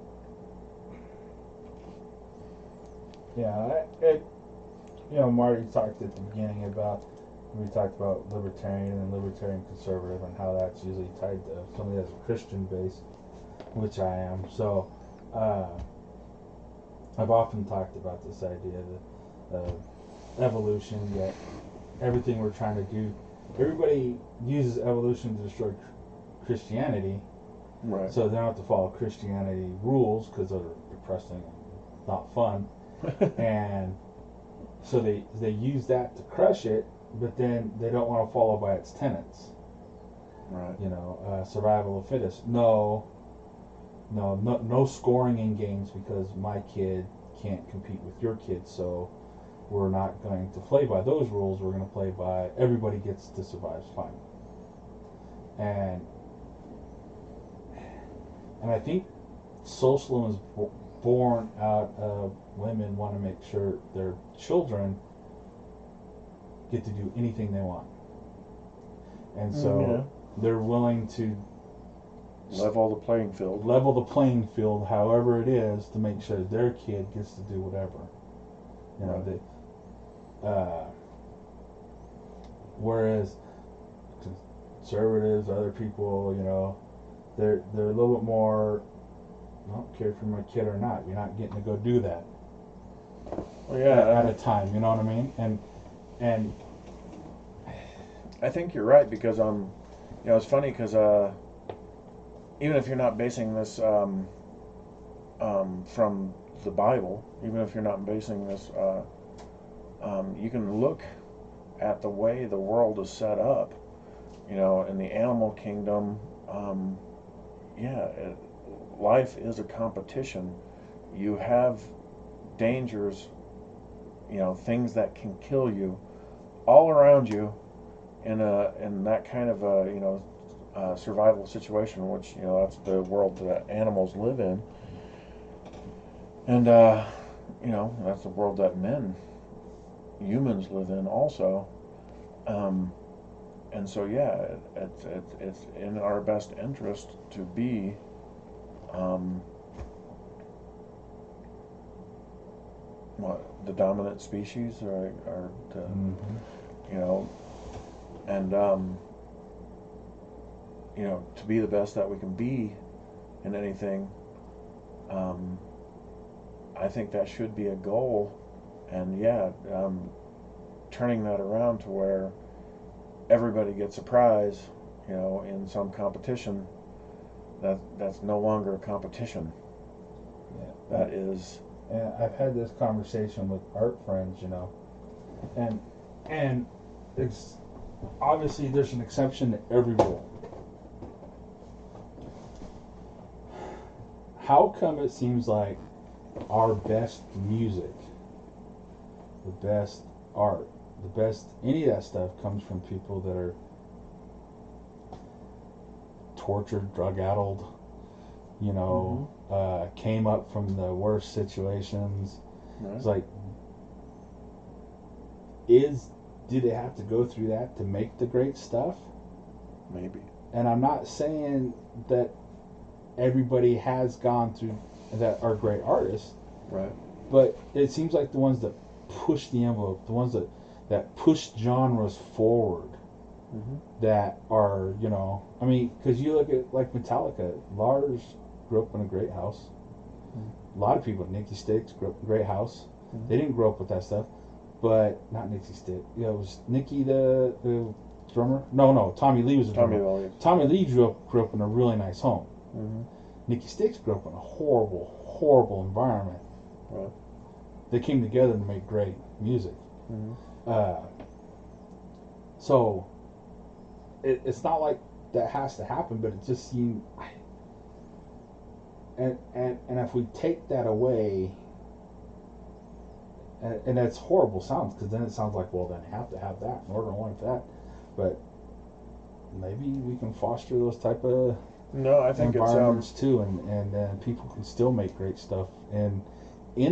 yeah, Marty talked at the beginning about. We talked about libertarian and libertarian conservative and how that's usually tied to somebody that's a Christian base, which I am. So I've often talked about this idea of evolution, that everything we're trying to do, everybody uses evolution to destroy Christianity. Right. So they don't have to follow Christianity rules because they're depressing and not fun. And so they use that to crush it, but then they don't want to follow by its tenets. Right. Survival of fittest. No scoring in games because my kid can't compete with your kid. So we're not going to play by those rules. We're going to play by everybody gets to survive fine. And I think socialism is born out of women want to make sure their children get to do anything they want. And so they're willing to level the playing field. However it is, to make sure their kid gets to do whatever. You know, whereas conservatives, other people, you know, they're a little bit more, I don't care if you're my kid or not, you're not getting to go do that. Well, yeah, at a time, you know what I mean? And I think you're right, because you know, it's funny because even if you're not basing this from the Bible, even if you're not basing this, you can look at the way the world is set up. You know, in the animal kingdom, life is a competition. You have dangers, you know, things that can kill you all around you in that kind of a, you know, survival situation, which, you know, that's the world that animals live in. And you know, that's the world that humans live in also. And so yeah, it's in our best interest to be the dominant species, or the, you know, and you know, to be the best that we can be in anything. I think that should be a goal, and turning that around to where everybody gets a prize, you know, in some competition. That's no longer a competition. Yeah. That is. And I've had this conversation with art friends, you know, and it's obviously there's an exception to every rule. How come it seems like our best music, the best art, the best any of that stuff comes from people that are tortured, drug-addled, you know, came up from the worst situations. Right. It's like, do they have to go through that to make the great stuff? Maybe. And I'm not saying that everybody has gone through that are great artists. Right. But it seems like the ones that push the envelope, the ones that push genres forward, that are, you know, I mean, because you look at like Metallica, Lars grew up in a great house. A lot of people, Nikki Sixx grew up in a great house. They didn't grow up with that stuff, but not Nikki Sixx. Yeah, it was Nikki the drummer. No, Tommy Lee was the drummer. Tommy Lee grew up in a really nice home. Nikki Sixx grew up in a horrible environment. Right. They came together to make great music. So it's not like that has to happen, but it just seemed. And if we take that away, and that's horrible sounds, because then it sounds like, well, then you have to have that in order to want that. But maybe we can foster those type of I think environments too, and people can still make great stuff in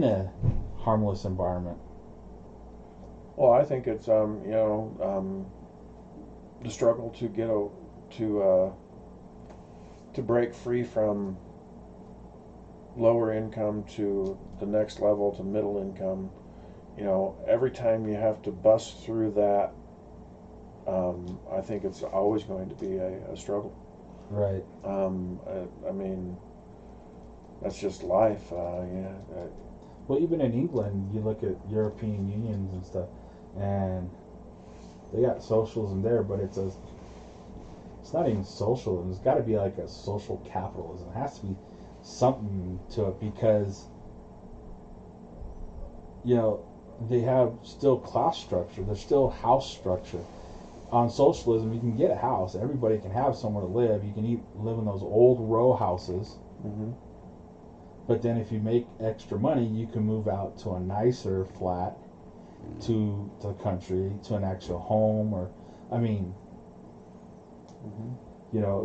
a harmless environment. Well, I think it's you know, the struggle to get to break free from lower income to the next level to middle income. You know, every time you have to bust through that, I think it's always going to be a struggle. Right. I mean, that's just life. Well, even in England, you look at European unions and stuff, and they got socialism there, but it's not even socialism. It's got to be like a social capitalism. It has to be something to it, because, you know, they have still class structure. There's still house structure. On socialism, you can get a house. Everybody can have somewhere to live. You can live in those old row houses. But then if you make extra money, you can move out to a nicer flat, to the country, to an actual home, or, I mean,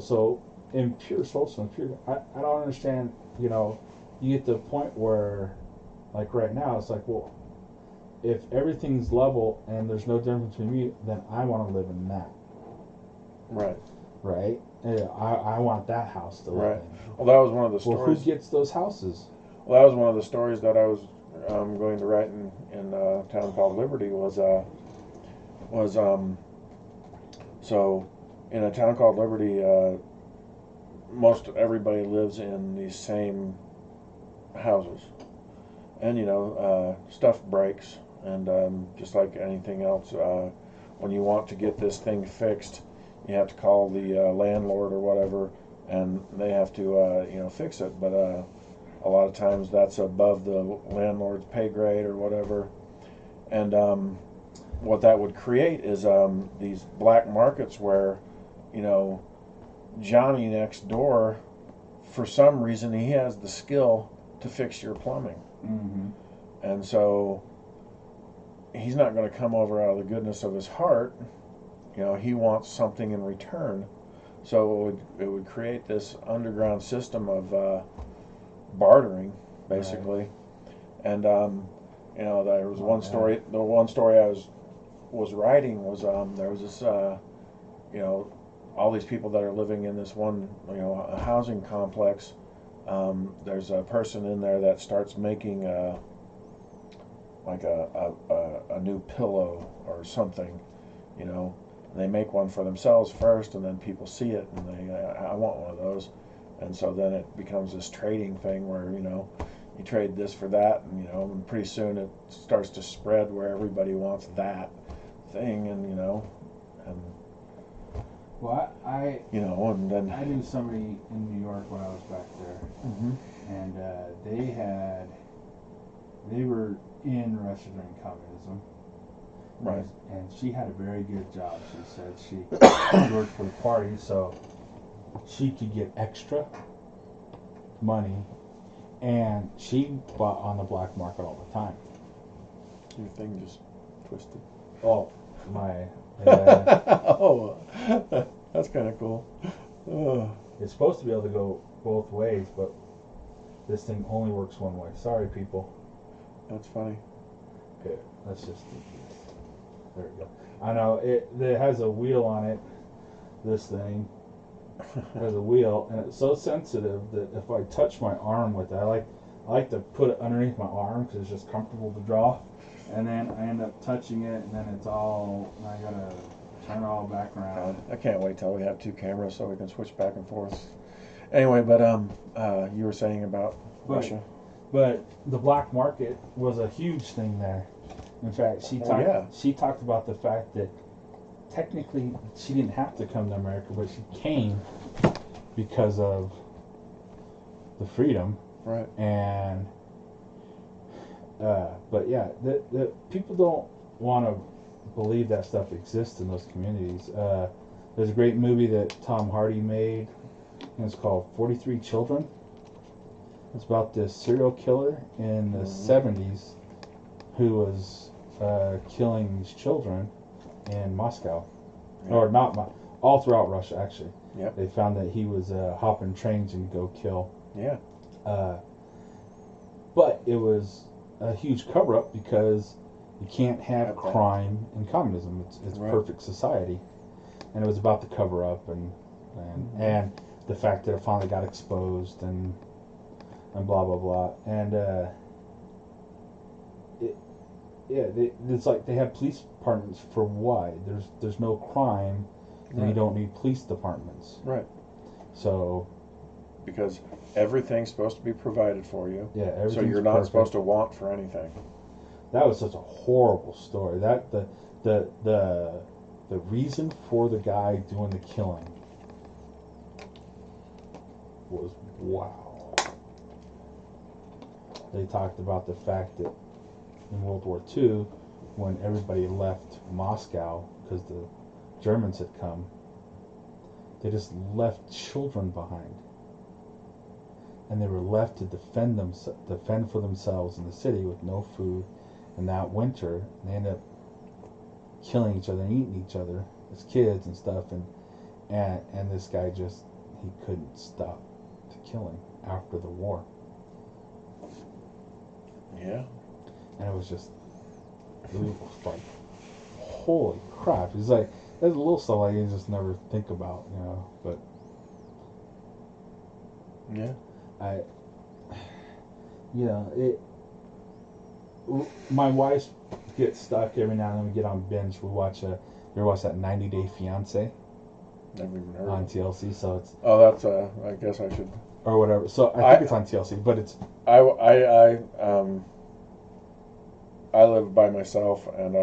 so in pure socialism, I don't understand, you get to the point where, like right now, it's like, well, if everything's level and there's no difference between me, then I want to live in that. Right. Right? Yeah, I want that house to live in. Well, that was one of the stories. Well, who gets those houses? Well, that was one of the stories that I was going to write in a town called Liberty so in a town called Liberty, most everybody lives in these same houses, and stuff breaks, and just like anything else, when you want to get this thing fixed, you have to call the landlord or whatever, and they have to fix it. But a lot of times that's above the landlord's pay grade or whatever, and what that would create is these black markets where, Johnny next door, for some reason, he has the skill to fix your plumbing. Mm-hmm. And so he's not going to come over out of the goodness of his heart. He wants something in return. So it would create this underground system of bartering, basically. Right. And there was one story. The one story I was writing was there was this all these people that are living in this one a housing complex. There's a person in there that starts making like a new pillow or something, and they make one for themselves first, and then people see it and they I want one of those, and so then it becomes this trading thing where you trade this for that, and pretty soon it starts to spread where everybody wants that thing, and well, and then I knew somebody in New York when I was back there, and they were in Russia during communism, right? And she had a very good job. She said she worked for the party, so she could get extra money, and she bought on the black market all the time. Your thing just twisted. Oh, my. Oh, that's kind of cool. It's supposed to be able to go both ways, but this thing only works one way. Sorry, people. That's funny. Okay, let's just do this. There we go. I know it has a wheel on it. This thing has a wheel, and it's so sensitive that if I touch my arm with it, I like to put it underneath my arm because it's just comfortable to draw. And then I end up touching it, and then I gotta turn it all back around. I can't wait till we have two cameras so we can switch back and forth. Anyway, but you were saying about Russia. But the black market was a huge thing there. In fact, she talked about the fact that technically she didn't have to come to America, but she came because of the freedom. Right. And but yeah, the people don't want to believe that stuff exists in those communities. There's a great movie that Tom Hardy made, and it's called 43 Children. It's about this serial killer in the 70s who was killing these children in Moscow. Yeah. Or not, all throughout Russia, actually. Yep. They found that he was hopping trains and go kill. Yeah. But it was a huge cover-up because you can't have crime in communism. It's right. Perfect society. And it was about the cover-up and the fact that it finally got exposed and blah, blah, blah. And it's like they have police departments for why? There's no crime, then right. You don't need police departments. Right. So... Because everything's supposed to be provided for you. Yeah, everything's so you're not perfect. Supposed to want for anything. That was such a horrible story. That the reason for the guy doing the killing was wow. They talked about the fact that in World War II, when everybody left Moscow because the Germans had come, they just left children behind. And they were left to defend for themselves in the city with no food in that winter. And they end up killing each other and eating each other as kids and stuff. And this guy just, he couldn't stop the killing after the war. Yeah. And it was like, holy crap. It's like, there's a little stuff like you just never think about, you know. But yeah, my wife gets stuck every now and then. We get on binge. We watch you ever watch that 90 Day Fiance never even heard on of it. TLC? So it's, Oh, that's I guess I should. or whatever. So I think it's on TLC, but it's, I live by myself, and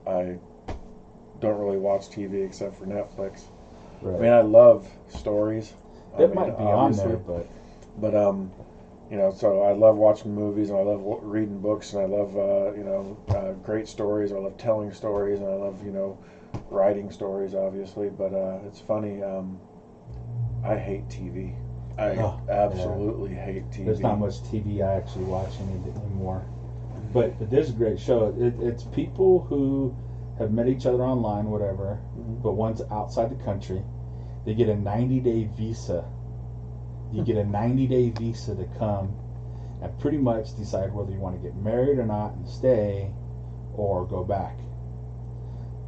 I don't really watch TV except for Netflix. right. I mean, I love stories. It might be on obviously, there, but you know, so I love watching movies, and I love reading books, and I love great stories. I love telling stories, and I love writing stories, obviously. But it's funny. I hate TV. I absolutely hate TV. there's not much TV I actually watch anymore. But there's a great show. It's people who have met each other online, whatever, but one's outside the country. They get a 90-day visa. You get a 90-day visa to come and pretty much decide whether you want to get married or not and stay or go back.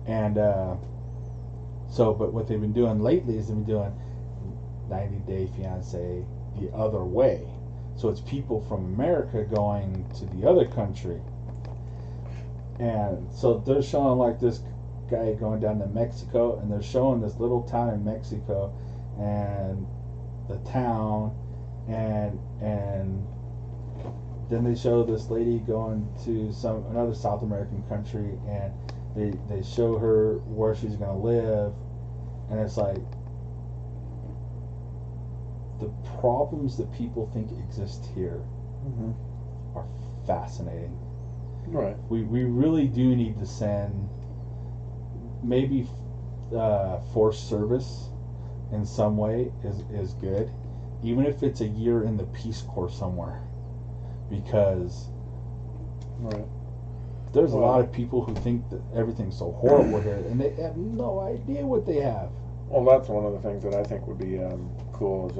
And but what they've been doing lately is they've been doing 90-Day Fiance the other way. So it's people from America going to the other country. And so they're showing like this guy going down to Mexico, and they're showing this little town in Mexico and the town, and then they show this lady going to another South American country, and they show her where she's going to live, and it's like the problems that people think exist here are fascinating. Right. We really do need to send maybe forced service in some way is good, even if it's a year in the Peace Corps somewhere, because there's a lot of people who think that everything's so horrible here, and they have no idea what they have. Well, that's one of the things that I think would be cool. Is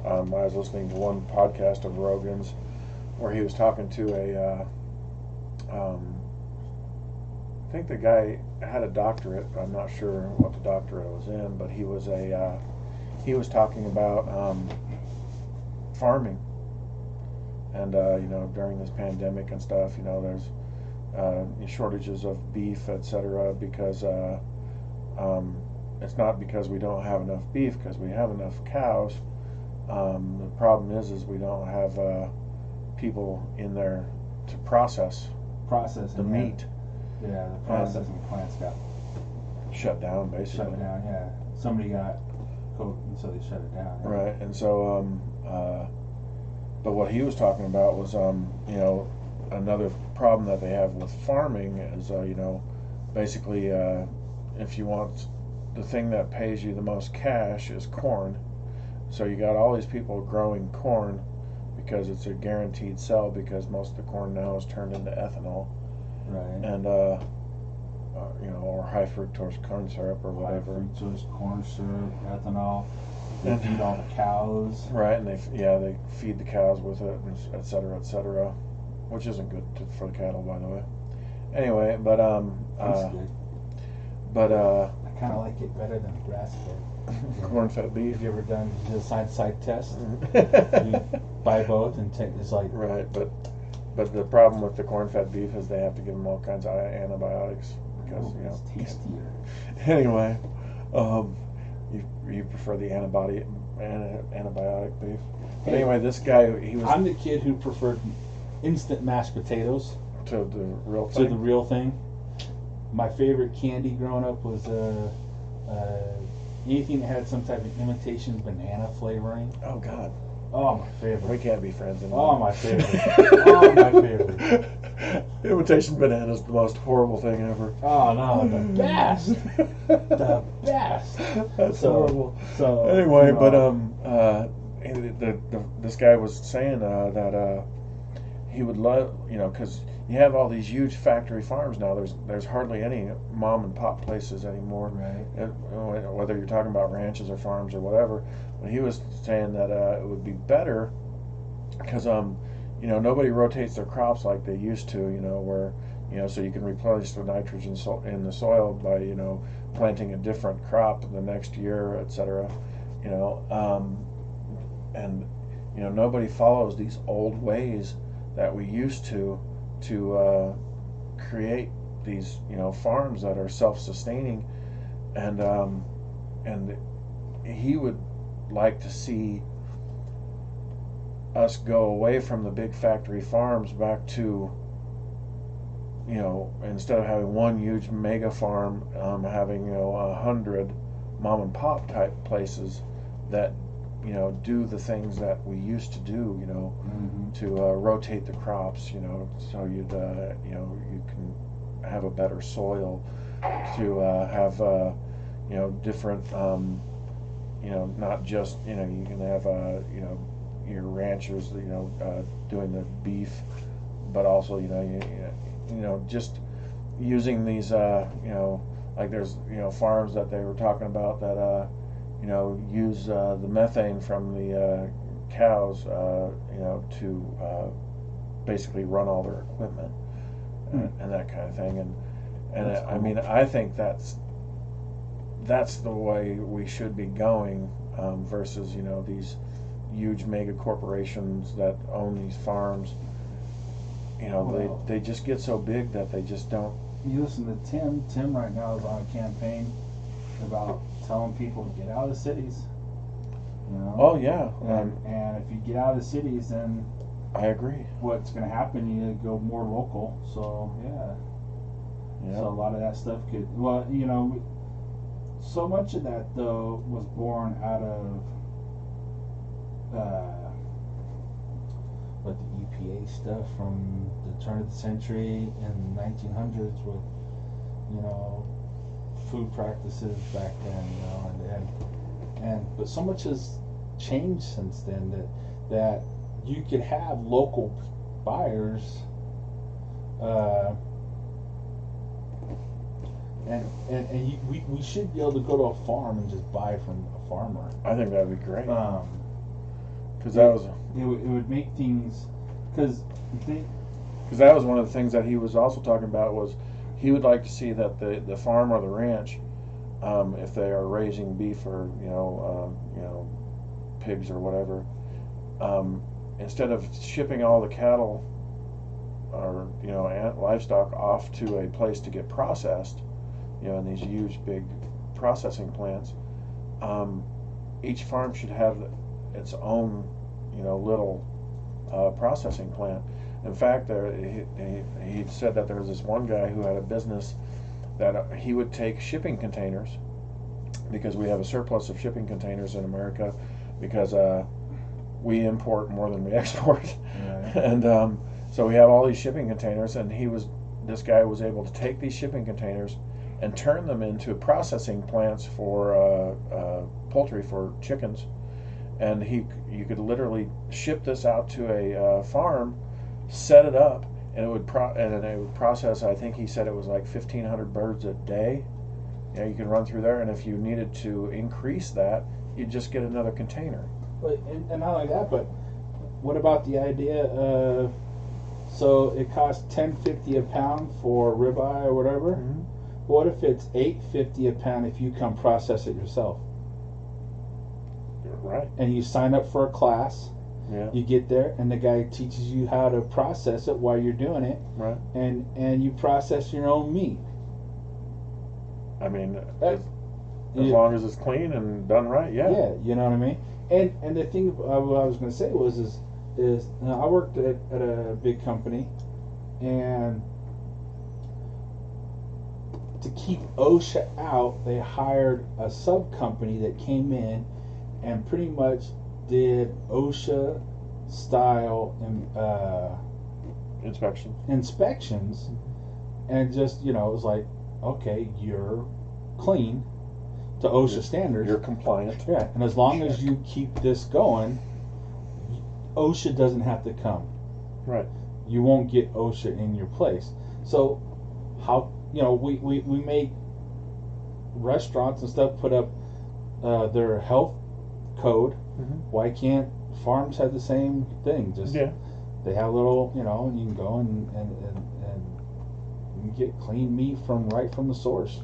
I was listening to one podcast of Rogan's where he was talking to I think the guy had a doctorate. I'm not sure what the doctorate was in, but he was talking about farming, and during this pandemic and stuff, there's shortages of beef, etc. Because it's not because we don't have enough beef, because we have enough cows. The problem is we don't have people in there to process the meat. Yeah, the processing plants got shut down, basically. shut down. Yeah, somebody got COVID, and so they shut it down. Yeah. Right, and so but what he was talking about was another problem that they have with farming is basically if you want the thing that pays you the most cash is corn. So you got all these people growing corn because it's a guaranteed sell, because most of the corn now is turned into ethanol. Right. And or high fructose corn syrup or whatever. High fructose corn syrup, ethanol. They feed all the cows. Right, and they feed the cows with it, et cetera, which isn't good for the cattle, by the way. Anyway, but That's good. But I kind of like it better than grass-fed. corn-fed beef. Have you ever done the side test? You buy both and take it's like Right, but the problem with the corn-fed beef is they have to give them all kinds of antibiotics because it's tastier. Anyway, you prefer the antibiotic beef. But anyway, this guy I'm the kid who preferred instant mashed potatoes to the real thing. to the real thing. My favorite candy growing up was anything that had some type of imitation banana flavoring. Oh God. Oh, my favorite. We can't be friends anymore. Oh, my favorite. Oh, my favorite. Imitation banana is the most horrible thing ever. Oh, no, the best. The best. That's horrible. So anyway, this guy was saying that he would love, because you have all these huge factory farms now. There's hardly any mom and pop places anymore. Right. Whether you're talking about ranches or farms or whatever. But he was saying that it would be better because nobody rotates their crops like they used to. Where so you can replenish the nitrogen in the soil by planting a different crop the next year, etc. And nobody follows these old ways that we used to create these farms that are self-sustaining, and he would like to see us go away from the big factory farms back to instead of having one huge mega farm, having 100 mom and pop type places that do the things that we used to do, to rotate the crops, so you can have a better soil, to have different, not just you can have your ranchers, doing the beef, but also just using these like there's farms that they were talking about that use the methane from the cows to basically run all their equipment and that kind of thing, and That's cool. I mean I think that's the way we should be going, versus these huge mega corporations that own these farms. They just get so big that they just don't. You listen to Tim. Tim right now is on a campaign about telling people to get out of the cities. Oh yeah, and if you get out of the cities, then I agree. what's going to happen? You go more local. So yeah. So a lot of that stuff could. Well, so much of that though was born out of the EPA stuff from the turn of the century and 1900s with food practices back then, and but so much has changed since then that you could have local buyers, we should be able to go to a farm and just buy from a farmer. I think that would be great. Because it would make things, because that was one of the things that he was also talking about, was he would like to see that the farm or the ranch, if they are raising beef or pigs or whatever, instead of shipping all the cattle or livestock off to a place to get processed, in these huge big processing plants, each farm should have its own little processing plant. In fact, he said that there was this one guy who had a business that he would take shipping containers, because we have a surplus of shipping containers in America, because we import more than we export. Right. And so we have all these shipping containers, and this guy was able to take these shipping containers and turn them into processing plants for poultry, for chickens. And you could literally ship this out to a farm, set it up, and it would process. I think he said it was like 1,500 birds a day. You can run through there, and if you needed to increase that, you'd just get another container. But and not like that, but what about the idea of, so it costs $10.50 a pound for ribeye or whatever? Mm-hmm. What if it's $8.50 a pound if you come process it yourself? Right. And you sign up for a class. Yeah. You get there, and the guy teaches you how to process it while you're doing it. Right. And you process your own meat. I mean, as long as it's clean and done right, yeah. Yeah, you know what I mean? And the thing what I was going to say is I worked at a big company, and to keep OSHA out, they hired a sub company that came in and pretty much did OSHA style inspections, and just it was like, okay, you're clean to OSHA standards. You're compliant. Yeah, and as long as you keep this going, OSHA doesn't have to come. Right. you won't get OSHA in your place. So how, we make restaurants and stuff put up their health code. Why can't farms have the same thing? Just they have little, and you can go and you can get clean meat from the source.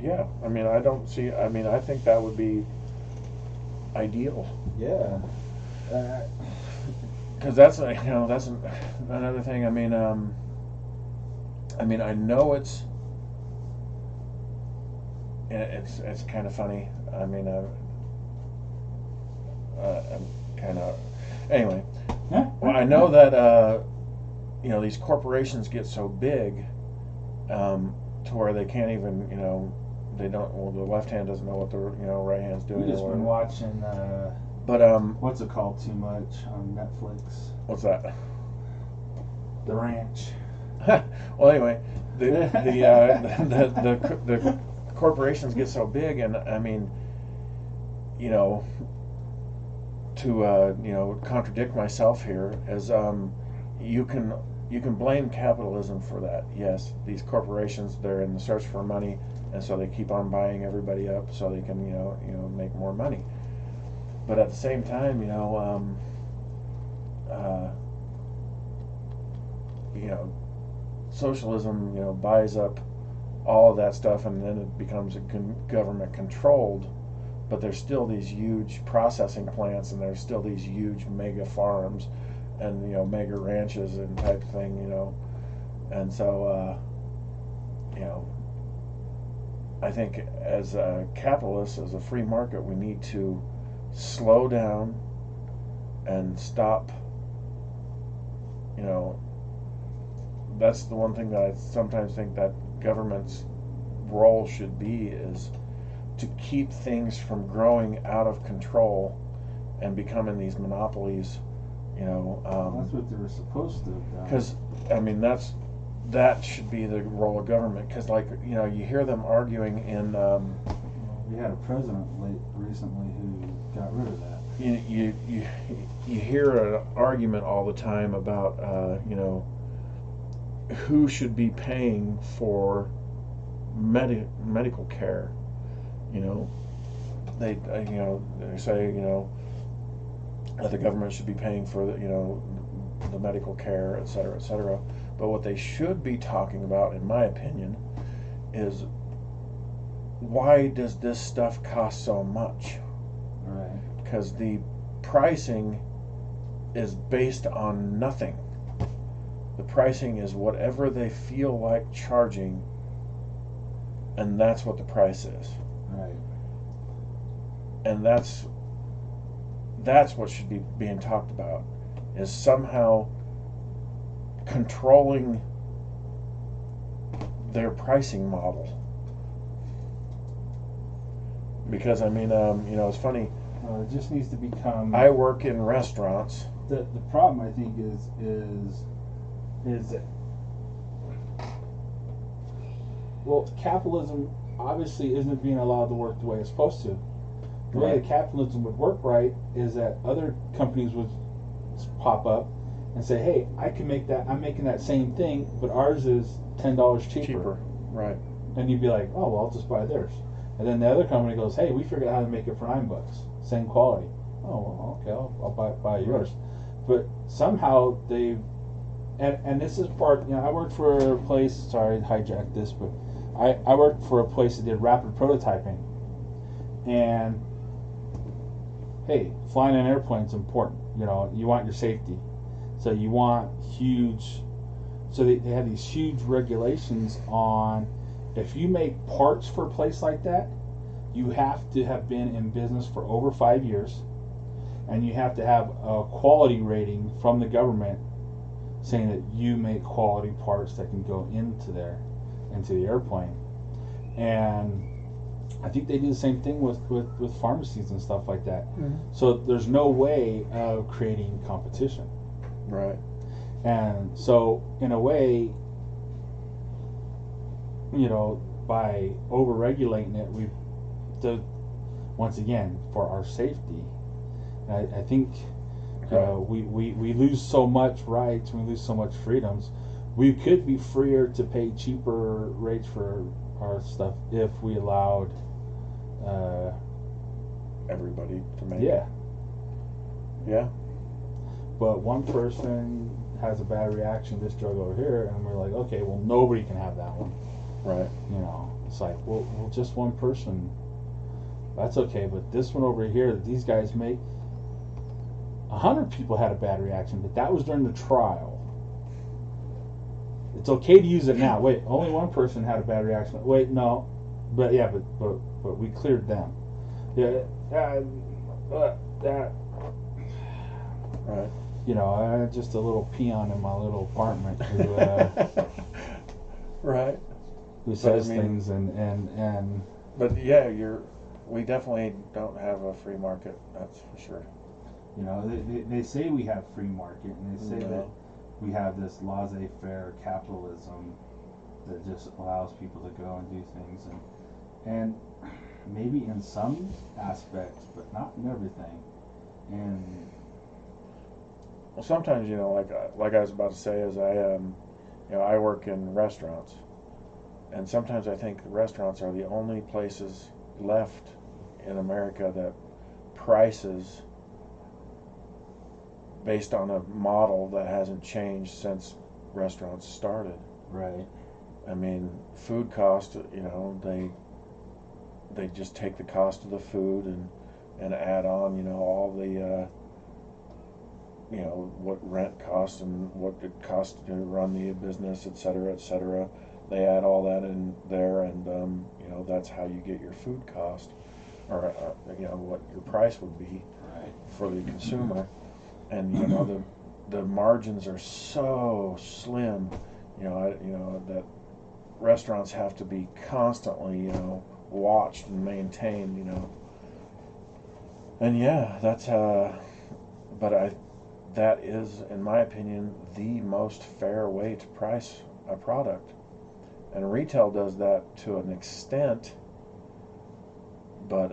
Yeah, I mean, I think that would be ideal. Yeah. Because that's another thing. I know it's kind of funny. I'm kind of anyway. Well, I know that these corporations get so big to where they can't even they don't. Well, the left hand doesn't know what the right hand's doing. We just been watching. But what's it called? Too much on Netflix. What's that? The Ranch. Well, anyway, the corporations get so big, and to contradict myself here, is you can blame capitalism for that. Yes, these corporations, they're in the search for money, and so they keep on buying everybody up so they can make more money. But at the same time, socialism, buys up all of that stuff, and then it becomes government controlled. But there's still these huge processing plants, and there's still these huge mega farms, and mega ranches and type thing, and so I think as a capitalist, as a free market, we need to slow down and stop. That's the one thing that I sometimes think that government's role should be, is to keep things from growing out of control and becoming these monopolies. That's what they were supposed to have done. Because that should be the role of government. Because you hear them arguing in. We had a president recently who got rid of that. You hear an argument all the time about who should be paying for medical care. They say that the government should be paying for the medical care, et cetera, et cetera. But what they should be talking about, in my opinion, is why does this stuff cost so much? Right. Because the pricing is based on nothing. The pricing is whatever they feel like charging, and that's what the price is. Right. And that's what should be being talked about, is somehow controlling their pricing model. Because it's funny. It just needs to become. I work in restaurants. The problem, I think, is that, well, capitalism obviously isn't being allowed to work the way it's supposed to. The way that capitalism would work right is that other companies would pop up and say, "Hey, I can make that. I'm making that same thing, but ours is $10 cheaper." Right. And you'd be like, "Oh, well, I'll just buy theirs." And then the other company goes, "Hey, we figured out how to make it for $9, same quality." Oh, well, okay, I'll buy yours. But somehow they've, and this is part. I worked for a place. Sorry, I hijacked this, but I worked for a place that did rapid prototyping, and hey, flying an airplane is important. You want your safety, so you want huge. So they have these huge regulations on, if you make parts for a place like that, you have to have been in business for over 5 years, and you have to have a quality rating from the government saying that you make quality parts that can go into the airplane. And I think they do the same thing with pharmacies and stuff like that. Mm-hmm. So there's no way of creating competition. Right. And so in a way, by over-regulating it, once again, for our safety. I think Right. We lose so much rights, we lose so much freedoms. We could be freer to pay cheaper rates for our stuff if we allowed. Everybody to make Yeah. it. Yeah. But one person has a bad reaction to this drug over here, and we're like, okay, well, nobody can have that one. Right. You know, it's like, well, just one person. That's okay, but this one over here that these guys make, 100 people had a bad reaction, but that was during the trial. It's okay to use it now. Wait, only one person had a bad reaction. Wait, no, but yeah, but we cleared them. Yeah, that. Right. You know, I'm just a little peon in my little apartment who Right. who says I mean, things and. But yeah, we definitely don't have a free market. That's for sure. You know, they say we have free market, and they say No. that we have this laissez-faire capitalism that just allows people to go and do things, and maybe in some aspects, but not in everything. And Well, sometimes like I was about to say, is I work in restaurants, and sometimes I think restaurants are the only places left in America that prices based on a model that hasn't changed since restaurants started. right, I mean, food cost, they just take the cost of the food and add on, all the what rent costs and what it costs to run the business, et cetera, et cetera. They add all that in there, and that's how you get your food cost, or what your price would be right, for the consumer. And the margins are so slim, that restaurants have to be constantly, watched and maintained, And yeah, that's but that is, in my opinion, the most fair way to price a product. And retail does that to an extent, but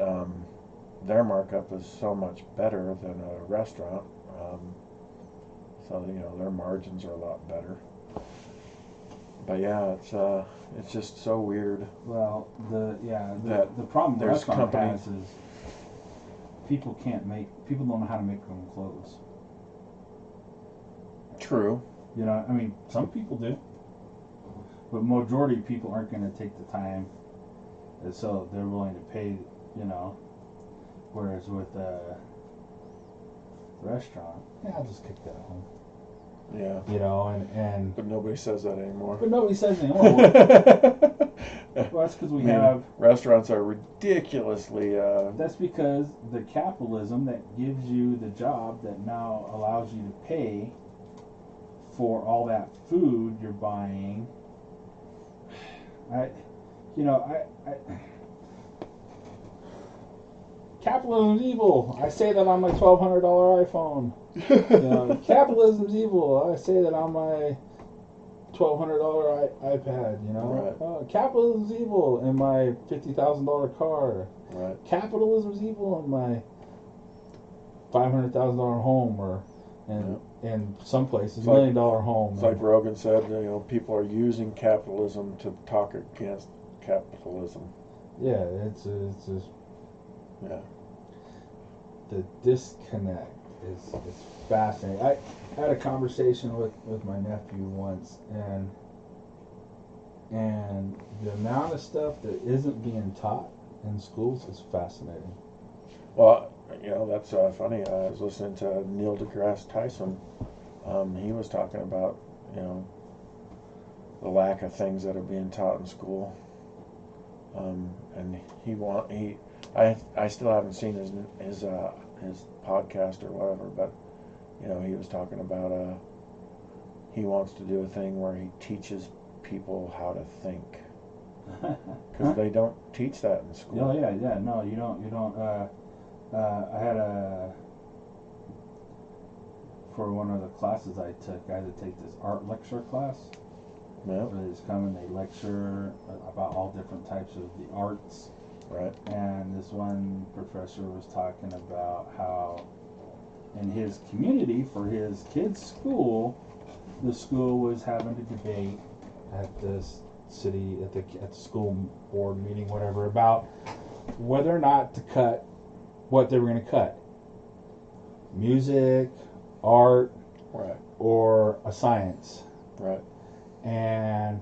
their markup is so much better than a restaurant. So their margins are a lot better. But yeah, it's just so weird. well, That the problem there's restaurant companies- has is people don't know how to make their own clothes. True. You know, I mean, some people do, but majority of people aren't going to take the time, and so they're willing to pay. You know, whereas with a restaurant, yeah, I'll just kick that home. Yeah. You know, and But nobody says that anymore. but nobody says anymore. Well, that's because we have. Restaurants are ridiculously. That's because the capitalism that gives you the job that now allows you to pay for all that food you're buying. Capitalism's evil. I say that on my $1,200 iPhone. Capitalism's evil. I say that on my $1,200 iPad. Right. Capitalism's evil in my $50,000 car. Right. Capitalism's evil in my $500,000 home, or in some places $1 million home. It's like Rogan said, people are using capitalism to talk against capitalism. Yeah, it's just Yeah. the disconnect is fascinating. I had a conversation with my nephew once, and the amount of stuff that isn't being taught in schools is fascinating. Well, that's funny. I was listening to Neil deGrasse Tyson. He was talking about, the lack of things that are being taught in school. And I still haven't seen his podcast or whatever, but he was talking about he wants to do a thing where he teaches people how to think, because they don't teach that in school. Oh yeah, no, you don't. I had for one of the classes I took, I had to take this art lecture class. Yeah. Where they just come and they lecture about all different types of the arts. Right. And this one professor was talking about how in his community for his kids' school, the school was having a debate at this city at the school board meeting, whatever, about whether or not to cut what they were going to cut: music, art, Right. or a science. Right. And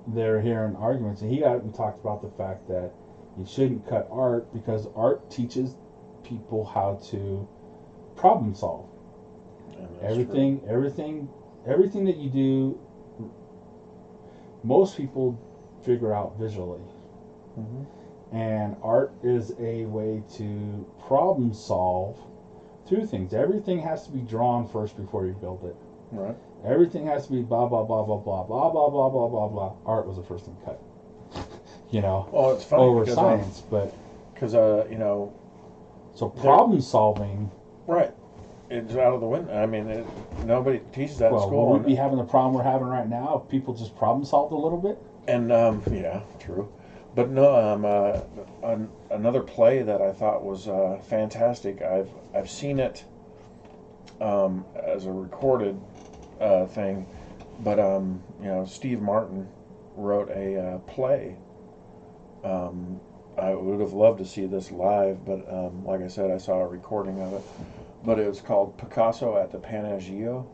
they're hearing arguments, and he got up and talked about the fact that you shouldn't cut art because art teaches people how to problem solve. And that's true. Everything that you do, most people figure out visually. Mm-hmm. And art is a way to problem solve through things. Everything has to be drawn first before you build it. Right. Everything has to be blah blah blah blah blah blah blah blah blah blah blah. Art was the first thing cut. Well, it's funny Over because science, but because so problem solving. right, it's out of the window. I mean, nobody teaches that in Well, school. would we be having the problem we're having right now if people just problem solved a little bit? And yeah, true. But no, another play that I thought was fantastic. I've seen it as a recorded thing, but Steve Martin wrote a play. I would have loved to see this live, but like I said, I saw a recording of it. But it was called Picasso at the Panagio.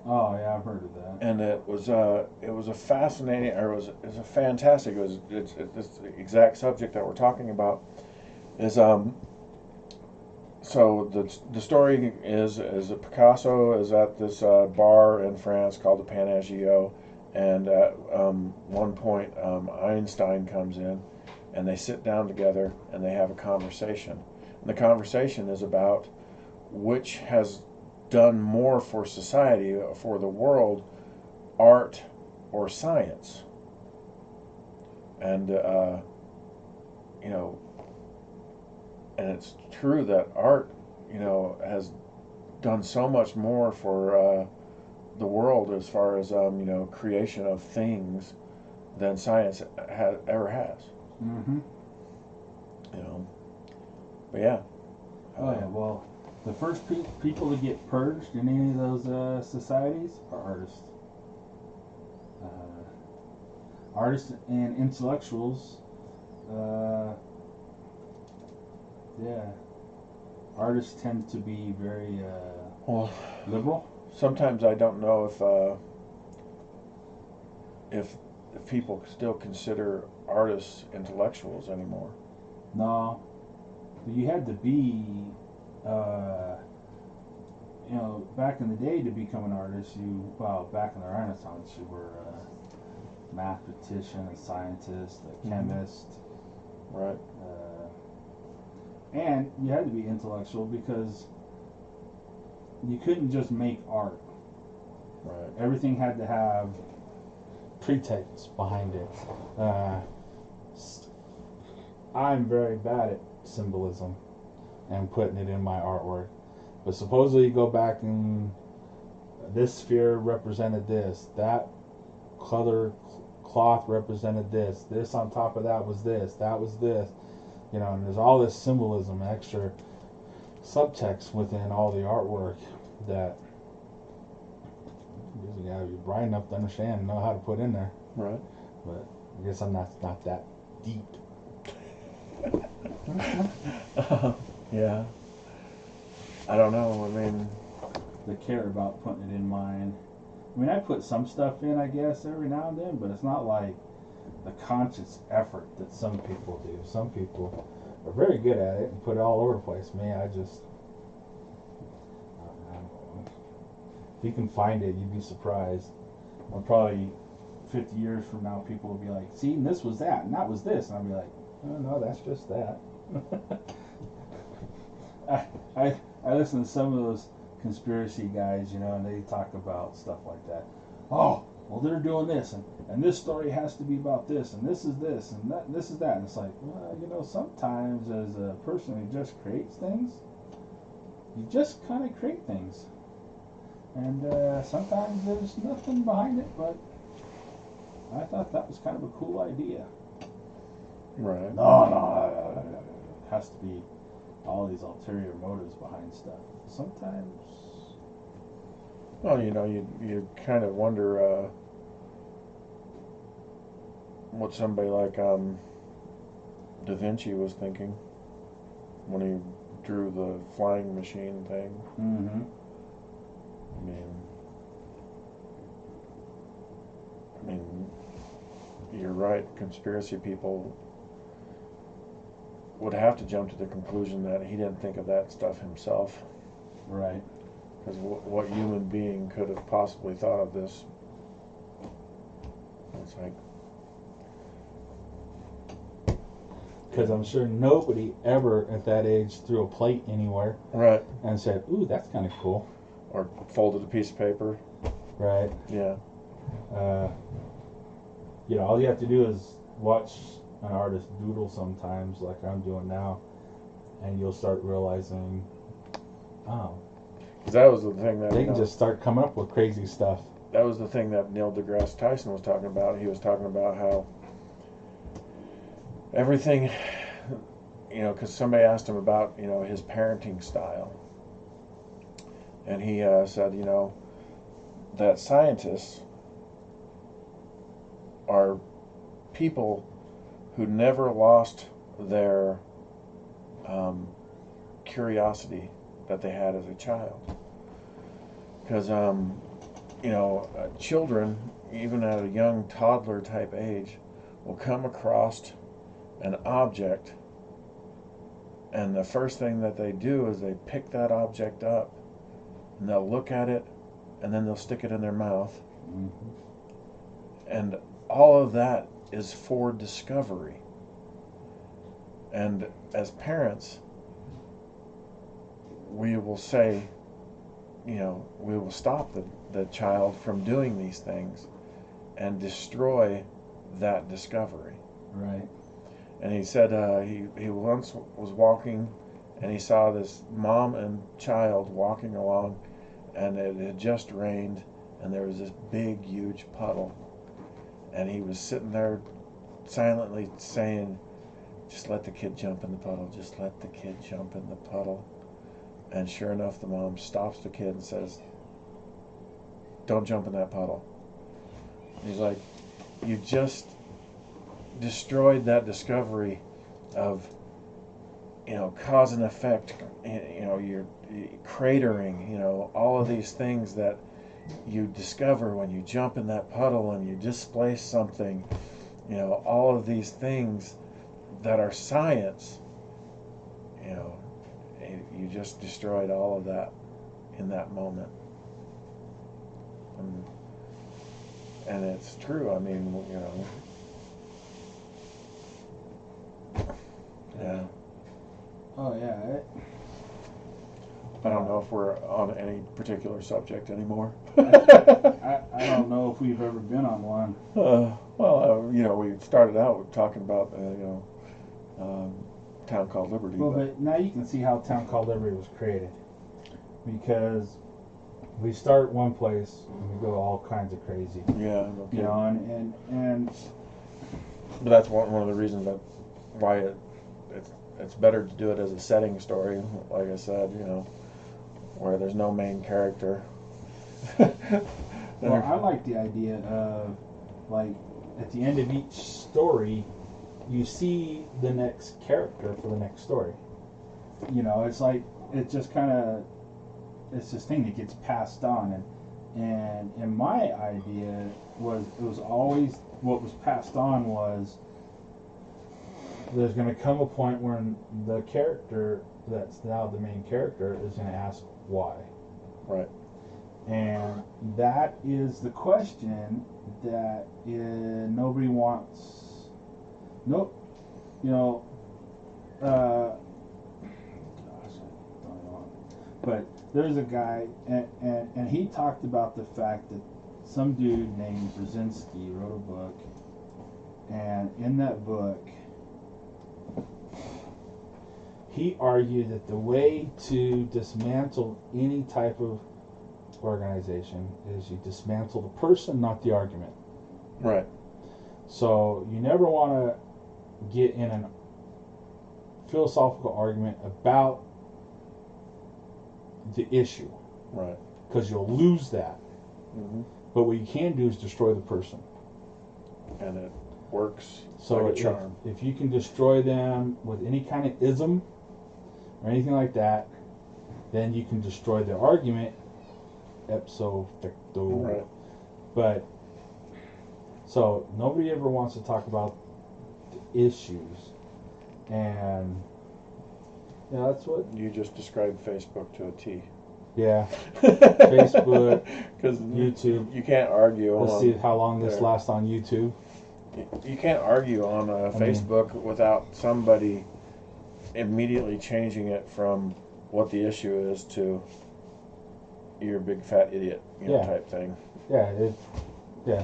Oh yeah, I've heard of that. And it was a fascinating, or it was a fantastic. It's the exact subject that we're talking about. Is so the story is that Picasso is at this bar in France called the Panagio, and at one point Einstein comes in, and they sit down together and they have a conversation. And the conversation is about which has done more for society, for the world, art or science. And and it's true that art, has done so much more for the world as far as creation of things than science ever has. Mm-hmm. But yeah. Oh yeah. Well, the first people to get purged in any of those societies are artists. Artists and intellectuals. Yeah. Artists tend to be very Well, liberal. sometimes I don't know if people still consider artists intellectuals anymore. No, you had to be, back in the day to become an artist. Back in the Renaissance, you were a mathematician, a scientist, a chemist, Right. and you had to be intellectual because you couldn't just make art. Right. Everything had to have pretext behind it. I'm very bad at symbolism and putting it in my artwork. But supposedly you go back and this sphere represented this, that color cloth represented this, this on top of that was this, that was this, and there's all this symbolism, extra subtext within all the artwork that you gotta be bright enough to understand and know how to put in there. Right. But I guess I'm not that deep. Yeah. I don't know. I mean, They care about putting it in mine. I mean, I put some stuff in, I guess, every now and then, but it's not like the conscious effort that some people do. Some people are very good at it and put it all over the place. Me, I don't know. If you can find it, you'd be surprised. Or probably 50 years from now, people will be like, see, and this was that, and that was this. And I'll be like, oh, no, that's just that. I listen to some of those conspiracy guys, and they talk about stuff like that. Oh, well, they're doing this, and this story has to be about this, and this, and this is that. And it's like, well, sometimes as a person who just creates things, you just kind of create things. And sometimes there's nothing behind it, but I thought that was kind of a cool idea. right. No, it has to be all these ulterior motives behind stuff. Sometimes. Well, you kind of wonder what somebody like Da Vinci was thinking when he drew the flying machine thing. Mm-hmm. I mean, you're right. Conspiracy people would have to jump to the conclusion that he didn't think of that stuff himself. Right. Because what human being could have possibly thought of this? It's like, because I'm sure nobody ever at that age threw a plate anywhere. Right. And said, "Ooh, that's kind of cool." Or folded a piece of paper. Right. Yeah. All you have to do is watch an artist doodle sometimes, like I'm doing now, and you'll start realizing, oh, because that was the thing that they can just start coming up with crazy stuff. That was the thing that Neil deGrasse Tyson was talking about. He was talking about how everything, because somebody asked him about, his parenting style. And he said, that scientists are people who never lost their curiosity that they had as a child. Because, children, even at a young toddler type age, will come across an object, and the first thing that they do is they pick that object up, and they'll look at it, and then they'll stick it in their mouth. Mm-hmm. And all of that is for discovery. And as parents, we will say, we will stop the child from doing these things and destroy that discovery. Right. And he said he once was walking, and he saw this mom and child walking along, and it had just rained, and there was this big, huge puddle. And he was sitting there silently saying, "Just let the kid jump in the puddle. Just let the kid jump in the puddle." And sure enough, the mom stops the kid and says, "Don't jump in that puddle." And he's like, you just destroyed that discovery of, cause and effect, you're cratering, all of these things that you discover when you jump in that puddle and you displace something, all of these things that are science, you just destroyed all of that in that moment. And it's true. I mean, yeah. Oh yeah. I don't know if we're on any particular subject anymore. I don't know if we've ever been on one. We started out talking about, Town Called Liberty. Well, but now you can see how Town Called Liberty was created. Because we start one place and we go all kinds of crazy. Yeah, okay. And but that's one of the reasons that why it's better to do it as a setting story, like I said, where there's no main character. Well, I like the idea of, like, at the end of each story, you see the next character for the next story. It's like, it's just kind of, it's this thing that gets passed on. And my idea was, it was always, what was passed on was, there's going to come a point when the character that's now the main character is going to ask why. Right. And that is the question that nobody wants. Nope. Gosh, I don't know. But there's a guy, and he talked about the fact that some dude named Brzezinski wrote a book, and in that book, he argued that the way to dismantle any type of organization is you dismantle the person, not the argument. Right. So you never want to get in an philosophical argument about the issue, Right. because you'll lose that. Mm-hmm. But what you can do is destroy the person. And it works So like a charm. if you can destroy them with any kind of ism or anything like that, then you can destroy their argument ipso facto. Right. But so nobody ever wants to talk about the issues, and yeah, that's what. You just described Facebook to a T. Yeah, Facebook, because YouTube. You can't argue. Let's on see how long this there. lasts on YouTube. You can't argue on Facebook without somebody immediately changing it from what the issue is to you're a big fat idiot, type thing. Yeah, yeah.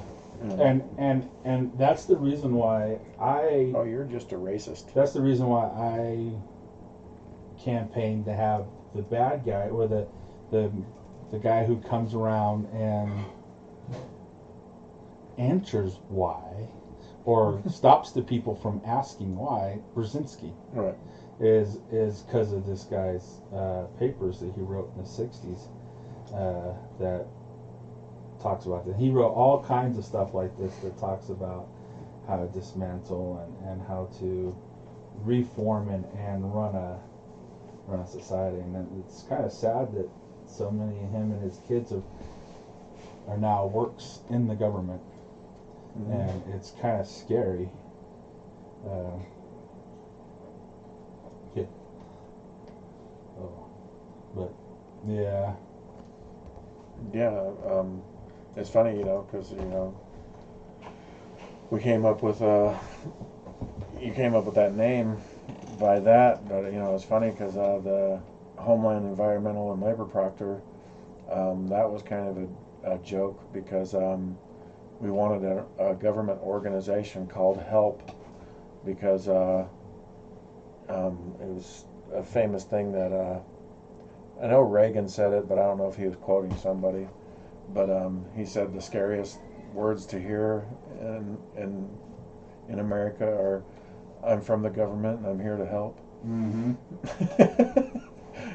And that's the reason why Oh, you're just a racist. That's the reason why I campaigned to have the bad guy, or the guy who comes around and answers why, or stops the people from asking why. Brzezinski, right, is because of this guy's papers that he wrote in the '60s that talks about that. He wrote all kinds of stuff like this that talks about how to dismantle and how to reform and run a society. And it's kind of sad that so many of him and his kids are now works in the government. Mm-hmm. And it's kind of scary. Yeah. Oh, but yeah. Yeah. It's funny, because we came up with you came up with that name by that, but it's funny because the Homeland Environmental and Labor Proctor, that was kind of a joke because we wanted a government organization called HELP because it was a famous thing that I know Reagan said it, but I don't know if he was quoting somebody. But he said the scariest words to hear in America are, "I'm from the government and I'm here to help." Mm-hmm.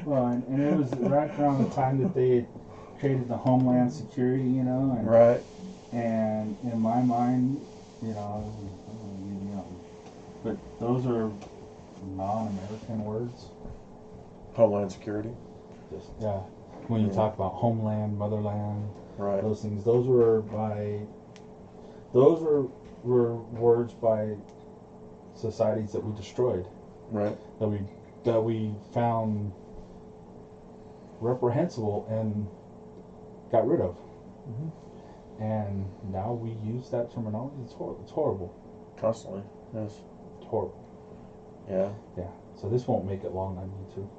Well, and it was right around the time that they had created the Homeland Security, and right. And in my mind, but those are non-American words. Homeland Security. Just when you talk about homeland, motherland, right, those things, those were words by societies that we destroyed, right, that we found reprehensible and got rid of. Mm-hmm. And now we use that terminology. It's horrible. Constantly, yes. It's horrible. Yeah. Yeah. So this won't make it long on YouTube.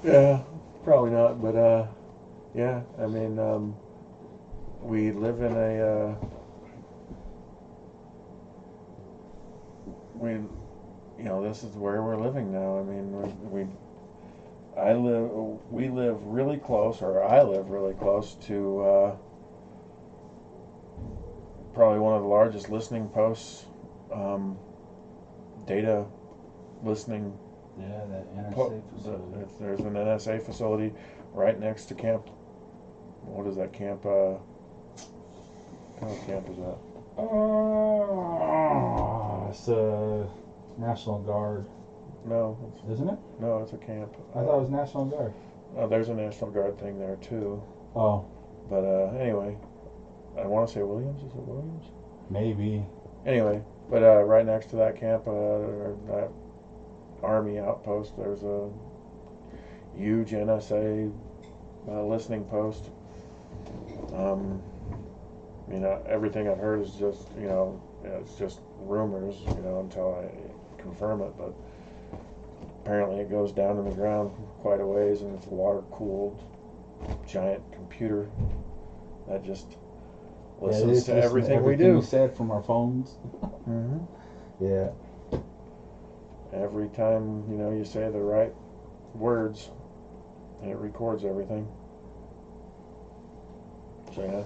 Yeah, probably not. But yeah. I mean, we live in a this is where we're living now. I mean, we live really close, or I live really close to probably one of the largest listening posts, data listening. Yeah, that NSA facility. There's an NSA facility right next to camp. What is that camp? What kind of camp is that? It's a National Guard. No. Isn't it? No, it's a camp. I thought it was National Guard. There's a National Guard thing there too. Oh. But anyway, I want to say Williams. Is it Williams? Maybe. Anyway, but right next to that camp, that Army outpost, there's a huge NSA listening post. Everything I've heard is just, it's just rumors, until I confirm it. But apparently it goes down in the ground quite a ways, and it's water-cooled, giant computer that just listens to everything we do. We said from our phones. Mm-hmm. Yeah. Every time, you say the right words, it records everything. So, yeah.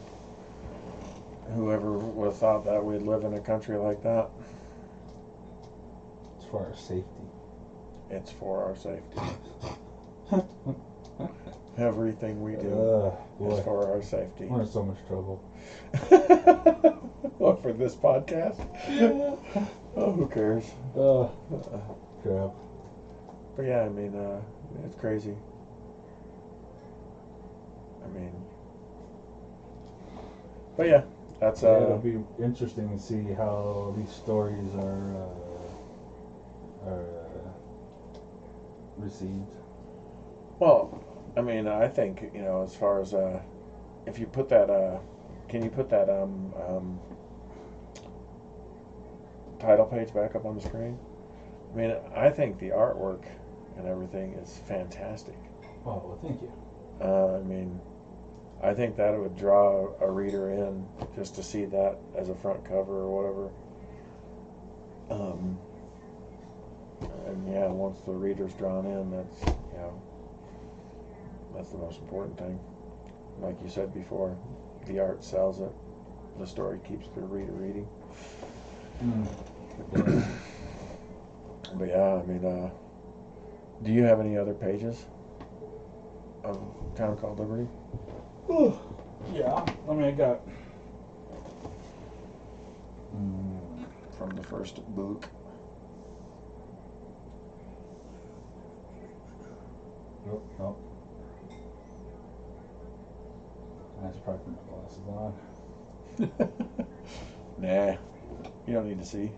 Whoever would have thought that we'd live in a country like that? for our safety. It's for our safety. Everything we do is for our safety. We're in so much trouble. What, for this podcast? Oh, who cares? Crap. But yeah, I mean, it's crazy. I mean, but yeah, that's it'll be interesting to see how these stories are received. Well, I mean, I think, as far as if you put that, can you put that title page back up on the screen? I mean, I think the artwork and everything is fantastic. Oh, well, thank you. I mean, I think that would draw a reader in just to see that as a front cover or whatever. And yeah, once the reader's drawn in, that's the most important thing. Like you said before, the art sells it. The story keeps the reader reading. But yeah, I mean, do you have any other pages of Town Called Liberty? Yeah, I mean, I got from the first book. Nope. I should probably put my glasses on. Nah, you don't need to see.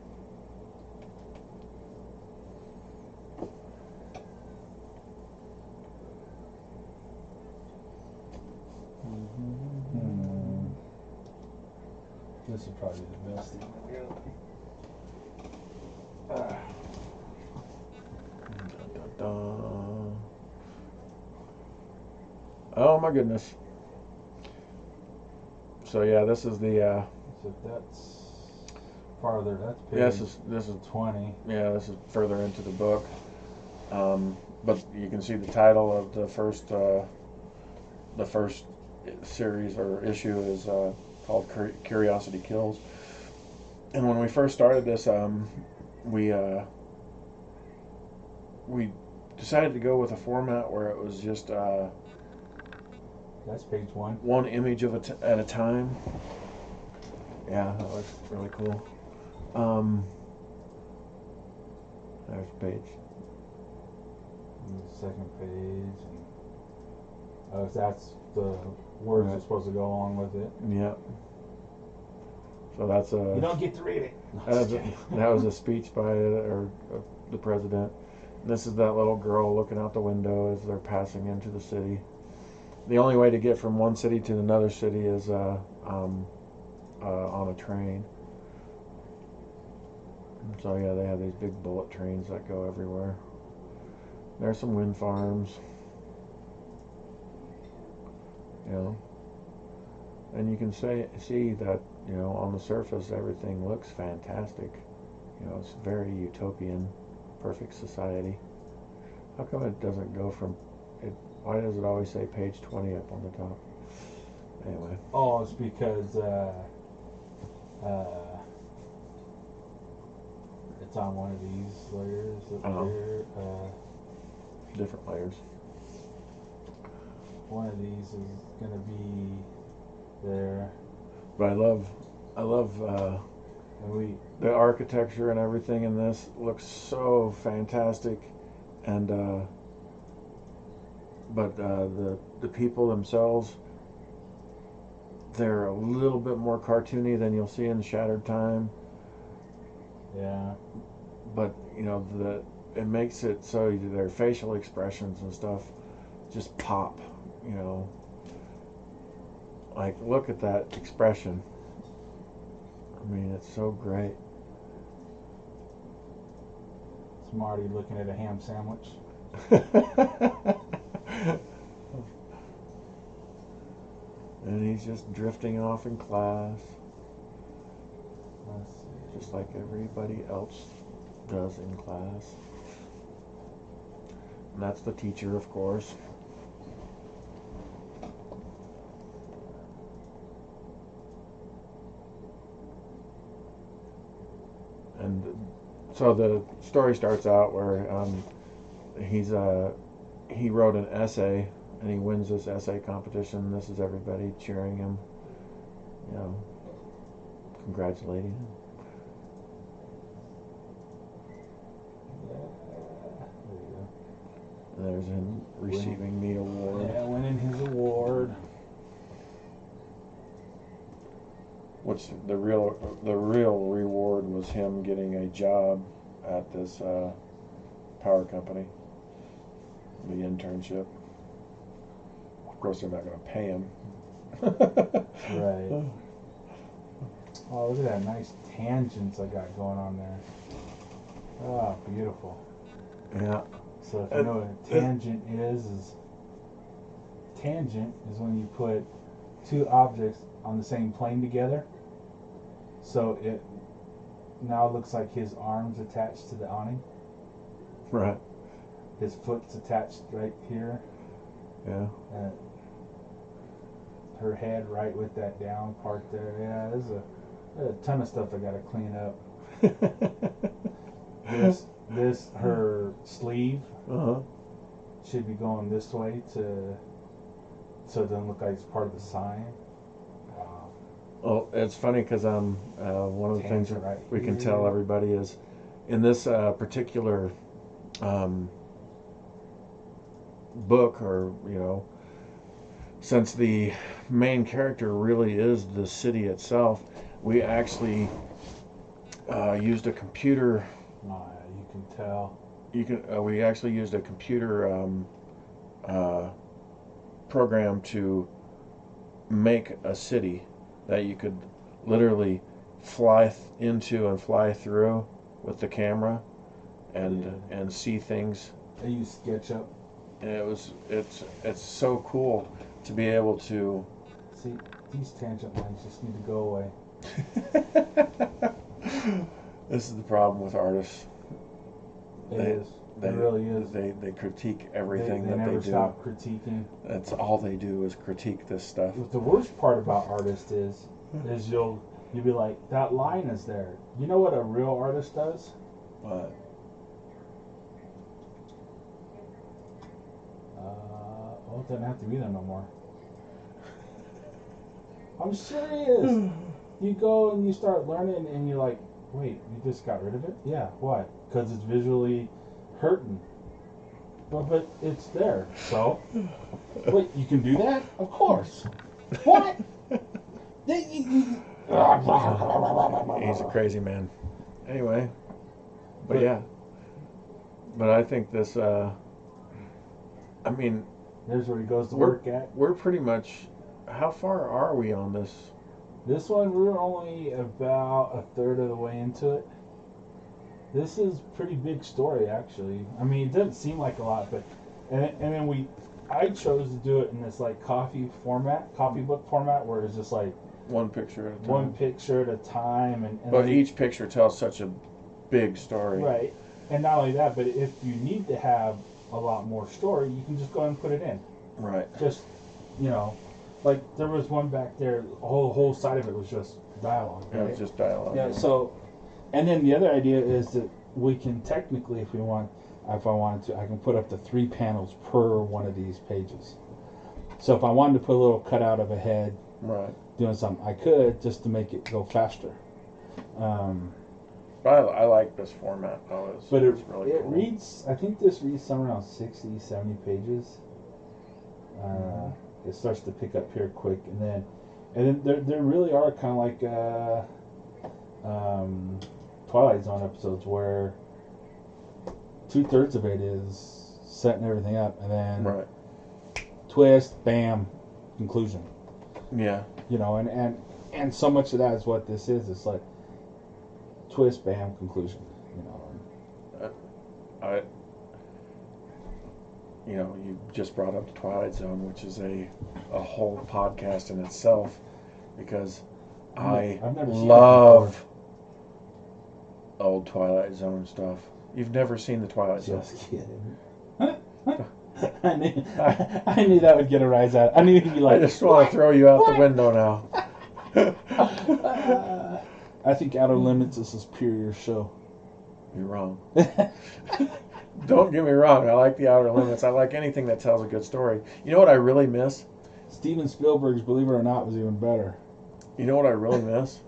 This would probably be the best thing to do. Oh my goodness. So yeah, this is the. So that's farther. That's page. Yeah, this is 20. Yeah, this is further into the book. But you can see the title of the first series or issue is called Curiosity Kills. And when we first started this, we decided to go with a format where it was just that's page 1. One image at a time. Yeah, that was really cool. There's page. And the second page. And, that's the words are supposed to go along with it. Yeah. So that's a. You don't get to read it. That was a speech by the president. And this is that little girl looking out the window as they're passing into the city. The only way to get from one city to another city is on a train. And so yeah, they have these big bullet trains that go everywhere. There's some wind farms. And you can see that, on the surface everything looks fantastic. It's very utopian, perfect society. How come it doesn't go from it? Why does it always say page 20 up on the top? Anyway. Oh, it's because it's on one of these layers up here. Different layers. One of these is gonna be there. But I love the architecture and everything in this looks so fantastic, and but the people themselves, they're a little bit more cartoony than you'll see in Shattered Time. Yeah. But it makes it so their facial expressions and stuff just pop. Like, look at that expression. I mean, it's so great. It's Marty looking at a ham sandwich. And he's just drifting off in class. Let's see. Just like everybody else does in class. And that's the teacher, of course. And So the story starts out where he wrote an essay and he wins this essay competition. This is everybody cheering him, congratulating him. And there's him receiving the award. Yeah, winning his award. Which the real reward was him getting a job at this power company, the internship. Of course, they're not going to pay him. Right. Oh, look at that nice tangents I got going on there. Oh, beautiful. Yeah. So if you know what a tangent is when you put two objects on the same plane together. So it now looks like his arm's attached to the awning. Right. His foot's attached right here. Yeah. Her head right with that down part there. Yeah, there's a ton of stuff I gotta clean up. This her sleeve should be going this way so it doesn't look like it's part of the sign. Well, it's funny because one of the things that right we can here. tell everybody is in this particular book, or since the main character really is the city itself, we actually used a computer. You can tell. We actually used a computer program to make a city that you could literally fly into and fly through with the camera and see things. I use SketchUp. And it's so cool to be able to see these tangent lines just need to go away. This is the problem with artists. It really is. They critique everything they that never they do. stop critiquing. That's all they do is critique this stuff. But the worst part about artists is you'll be like, that line is there. You know what a real artist does? What? It doesn't have to be there no more. I'm serious. You go and you start learning and you're like, wait, you just got rid of it? Yeah, why? Because it's visually hurting. But it's there. So, wait, you can do that? Of course. What? He's a crazy man. Anyway, but yeah. But I think this, there's where he goes to work at. We're pretty much, how far are we on this? This one, we're only about a third of the way into it. This is pretty big story, actually. I mean, it doesn't seem like a lot, but and then I chose to do it in this like copybook format, where it's just like one picture at a time. One picture at a time, and but each picture tells such a big story. Right, and not only that, but if you need to have a lot more story, you can just go ahead and put it in. Right. Just like there was one back there. The whole side of it was just dialogue. Right? It was just dialogue. Yeah. So, and then the other idea is that we can technically, if I wanted to, I can put up to 3 panels per one of these pages. So if I wanted to put a little cutout of a head, right, doing something, I could, just to make it go faster. I like this format though. It's really cool. Reads. I think this reads somewhere around 60, 70 pages. It starts to pick up here quick, and then there really are kind of like Twilight Zone episodes where 2/3 of it is setting everything up, and then twist, bam, conclusion. Yeah. And so much of that is what this is. It's like twist, bam, conclusion. You just brought up the Twilight Zone, which is a whole podcast in itself, because I love old Twilight Zone stuff. You've never seen the Twilight Zone? Just kidding. I knew that would get a rise out. I knew you'd be like, I just want to throw you out the window now. I think Outer Limits is a superior show. You're wrong. Don't get me wrong. I like The Outer Limits. I like anything that tells a good story. You know what I really miss? Steven Spielberg's Believe It or Not was even better. You know what I really miss?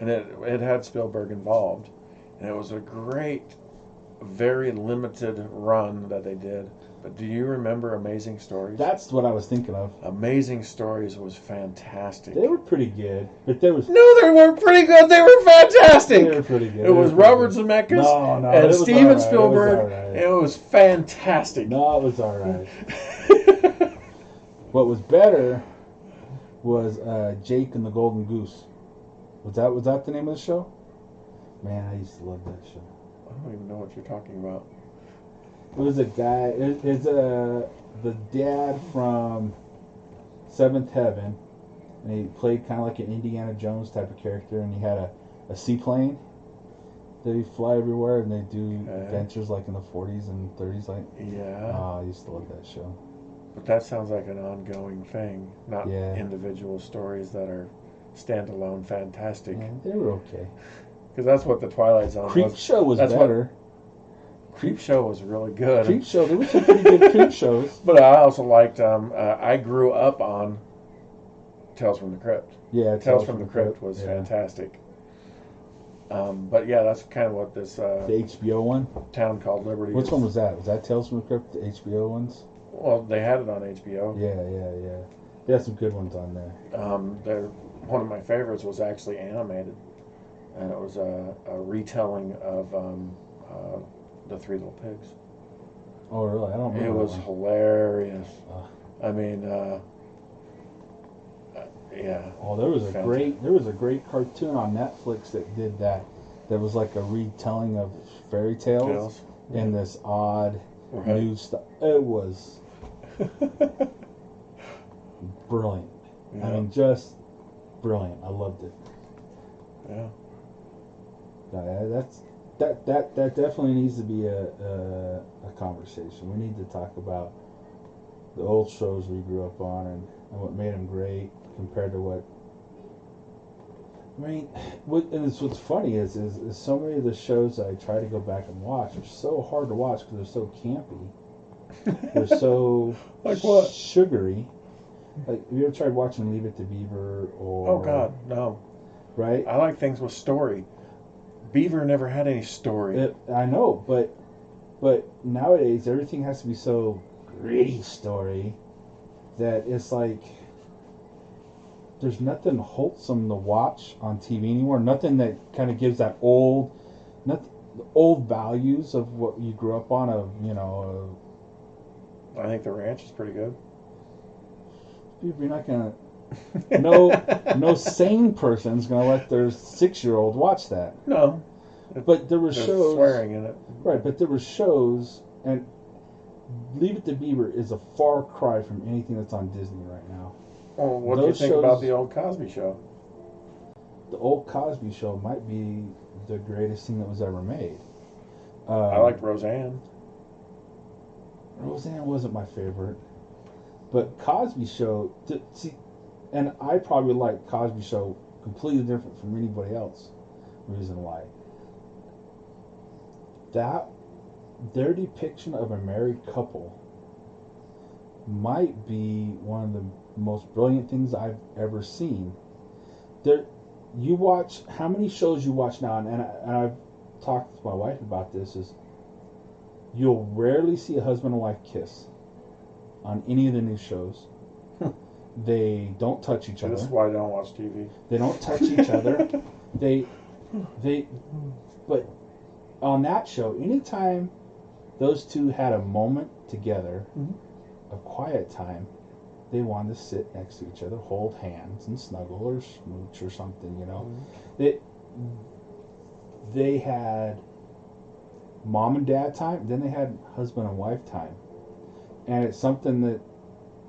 And it had Spielberg involved. And it was a great, very limited run that they did. But do you remember Amazing Stories? That's what I was thinking of. Amazing Stories was fantastic. They were pretty good, but there was No, they weren't pretty good. They were fantastic. they were pretty good. It was Robert Zemeckis and it was Steven all right. Spielberg. It was all right. It was fantastic. No, it was all right. What was better was Jake and the Golden Goose. Was that the name of the show? Man, I used to love that show. I don't even know what you're talking about. It was a guy. It's the dad from Seventh Heaven, and he played kind of like an Indiana Jones type of character, and he had a seaplane that he'd fly everywhere, and they do adventures like in the 40s and 30s. Like, Yeah. I used to love that show. But that sounds like an ongoing thing, not Yeah. individual stories that are standalone fantastic. Yeah, they were okay. Because that's what the Twilight Zone Creep was. Show was That's better. Creep Show was really good. Creep Show. There were some pretty good Creep shows. But I also liked. I grew up on Tales from the Crypt. Yeah, Tales from the Crypt was fantastic. But yeah, that's kind of what this The HBO one. town called Liberty. Which is. one was that? Was that Tales from the Crypt? The HBO ones? Well, they had it on HBO. Yeah. They had some good ones on there. One of my favorites was actually animated, and it was a retelling of the Three Little Pigs. Oh, really? I don't remember. It was that one. hilarious. I mean, yeah. Oh, there was a great cartoon on Netflix that did that. That was like a retelling of fairy tales in this odd new stuff. It was brilliant. Yeah. I mean, just brilliant. I loved it. Yeah. That definitely needs to be a conversation. We need to talk about the old shows we grew up on and what made them great compared to what. I mean, what's funny is so many of the shows that I try to go back and watch are so hard to watch because they're so campy. They're so Like what? Sugary. Like, have you ever tried watching Leave It to Beaver or? Oh God, no. Right. I like things with story. Beaver never had any story. I know, but nowadays everything has to be so gritty story that it's like there's nothing wholesome to watch on TV anymore. Nothing that kind of gives that old values of what you grew up on. I think The Ranch is pretty good. You're not gonna. No sane person's gonna let their 6-year-old watch that. No. But there were There's shows swearing in it. Right, but there were shows, and Leave It to Beaver is a far cry from anything that's on Disney right now. Well, what do you think about the old Cosby Show? The old Cosby Show might be the greatest thing that was ever made. I liked Roseanne. Roseanne wasn't my favorite, but Cosby Show. And I probably like Cosby Show completely different from anybody else. Reason why. Their depiction of a married couple might be one of the most brilliant things I've ever seen. You watch how many shows you watch now, and I've talked to my wife about this. Is you'll rarely see a husband and wife kiss on any of the new shows. They don't touch each other. This is why I don't watch TV. They don't touch each other. But on that show, anytime those two had a moment together, of quiet time, they wanted to sit next to each other, hold hands, and snuggle or smooch or something, you know. They had mom and dad time, then they had husband and wife time. And it's something that,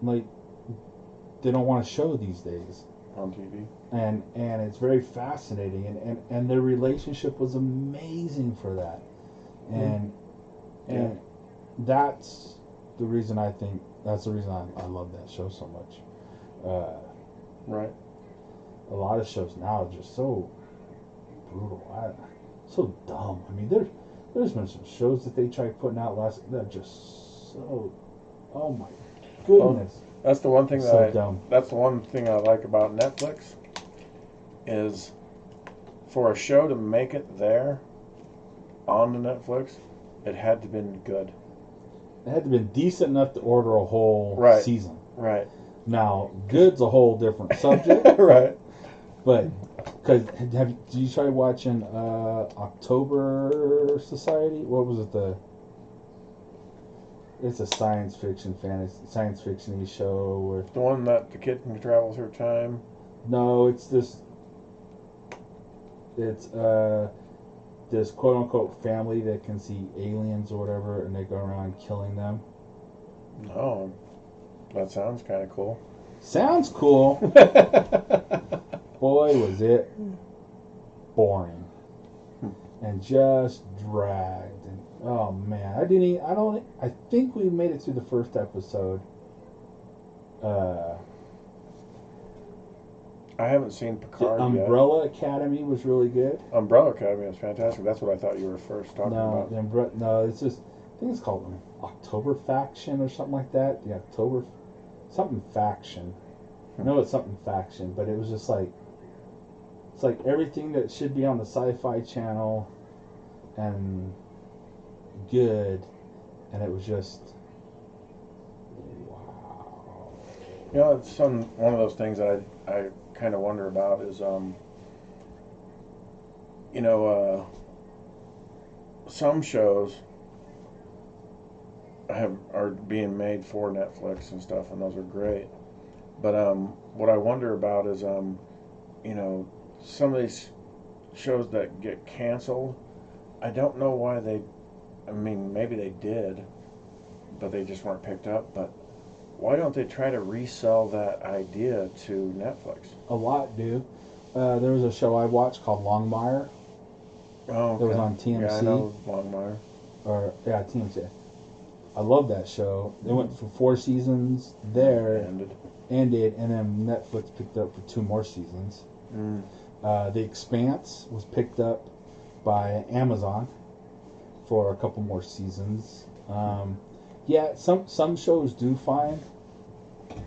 like, they don't want to show these days. On TV. And it's very fascinating, and their relationship was amazing for that, and that's the reason I love that show so much. Right. A lot of shows now are just so brutal, so dumb. I mean, There's been some shows that they tried putting out last that are just so, oh my goodness. That's the one thing So dumb. that's the one thing I like about Netflix is for a show to make it there on the Netflix, it had to been good. It had to be decent enough to order a whole Right. season. Right. Now, good's a whole different subject. Right. But because did you try watching October Society? What was it? It's a science fiction show where The one that the kid can travel through time. no, it's this quote unquote family that can see aliens or whatever, and they go around killing them. No, that sounds kind of cool. Sounds cool. Boy, was it boring and just dragged. And oh man, I think we made it through the first episode. I haven't seen Picard The Umbrella Academy was really good. yet. Umbrella Academy was fantastic. That's what I thought you were first talking about. No, it's just I think it's called October Faction or something like that. The October something faction. I know it's something faction, but it was just like it's like everything that should be on the Sci-Fi Channel and good, and it was just wow. You know, it's one of those things that I kind of wonder about is some shows are being made for Netflix and stuff, and those are great. But what I wonder about is some of these shows that get canceled. I don't know why they. I mean, maybe they did, but they just weren't picked up. But why don't they try to resell that idea to Netflix? A lot do. There was a show I watched called Longmire. Oh, okay. That was on TMC. Yeah, I know Longmire. TMC. I love that show. They went for 4 seasons there. Ended, and then Netflix picked up for 2 more seasons. The Expanse was picked up by Amazon for a couple more seasons. Some shows do find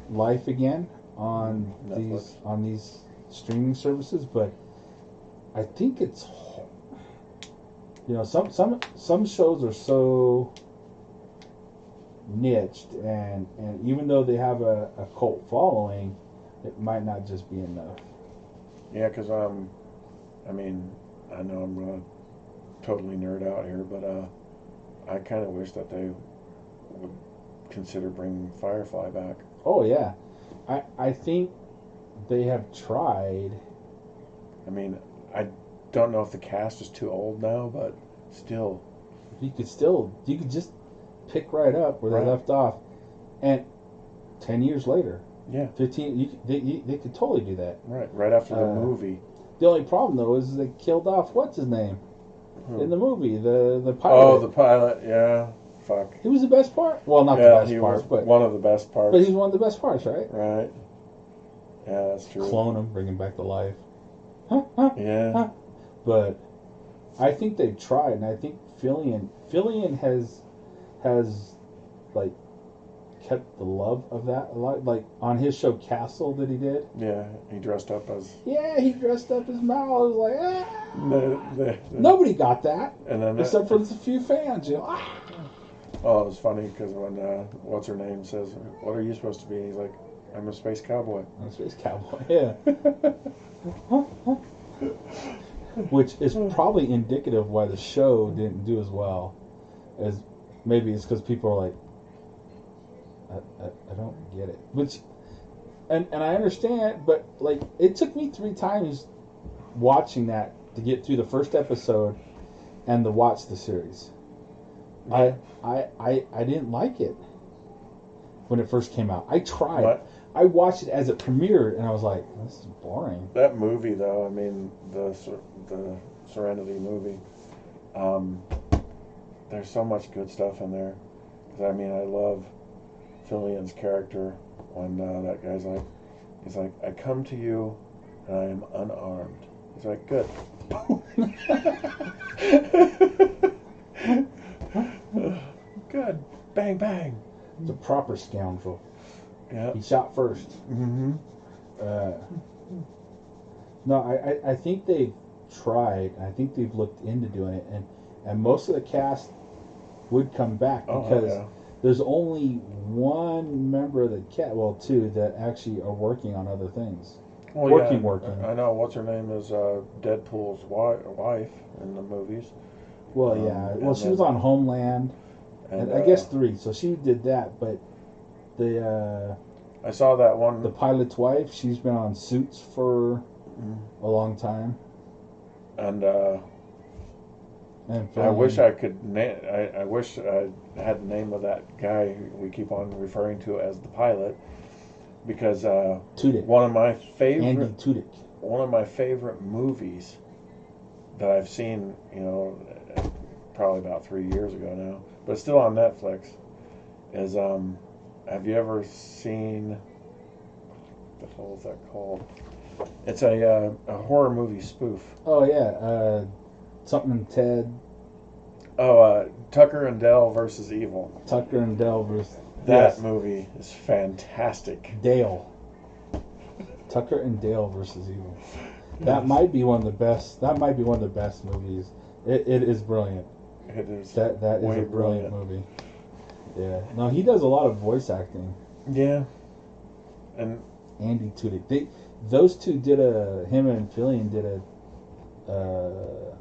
life again on Netflix. these streaming services, but I think it's some shows are so niched, and even though they have a cult following, it might not just be enough. Yeah, because I mean, I know I'm gonna totally nerd out here, but I kind of wish that they would consider bringing Firefly back. Oh yeah, I think they have tried. I mean, I don't know if the cast is too old now, but still. You could just pick right up where they left off, and 10 years later, 15, they could totally do that. Right after the movie. The only problem though is they killed off what's his name in the movie, the pilot. Oh, the pilot, yeah. Fuck. He was the best part. Well, not the best part, but one of the best parts. But he's one of the best parts, right? Right. Yeah, that's true. Clone him, bring him back to life. Yeah. But I think they've tried, and I think Fillion has like kept the love of that alive. Like on his show Castle that he did. Yeah, he dressed up as. Yeah, he dressed up as Mal. I was like, nobody got that, and then except for a few fans. Oh, it was funny because when what's her name says, "What are you supposed to be?" And he's like, "I'm a space cowboy." I'm a space cowboy. Yeah. Which is probably indicative why the show didn't do as well as maybe it's because people are like, I don't get it. Which, and I understand, but like it took me 3 times watching that to get through the first episode and to watch the series. Yeah. I didn't like it when it first came out. I tried. What? I watched it as it premiered, and I was like, "This is boring." That movie, though, I mean, the Serenity movie. There's so much good stuff in there. 'Cause, I mean, I love Fillion's character when that guy's like, he's like, "I come to you, and I am unarmed." He's like, "Good." bang, bang. It's a proper scoundrel. Yeah. He shot first. Mm-hmm. No, I think they've tried. I think they've looked into doing it, and most of the cast would come back because there's only one member of the cast, well, two, that actually are working on other things. Well, working. I know. What's her name is Deadpool's wife in the movies. Well, yeah. Well, she was on Homeland, and I guess 3, so she did that. But the I saw that one. The pilot's wife, she's been on Suits for a long time. And I wish I could. I wish I had the name of that guy we keep on referring to as the pilot, because Tudyk. One of my favorite. Andy Tudyk. One of my favorite movies that I've seen, probably about 3 years ago now, but it's still on Netflix, is have you ever seen, what the hell is that called? It's a horror movie spoof. Oh yeah, something Ted. Oh, Tucker and Dale versus Evil. Tucker and Dale versus. That movie is fantastic. Dale. Tucker and Dale versus Evil. That might be one of the best. That might be one of the best movies. It is brilliant. It is. That is a brilliant movie. Yeah. No, he does a lot of voice acting. Yeah. And Andy Tudyk. Those two did him and Fillion did a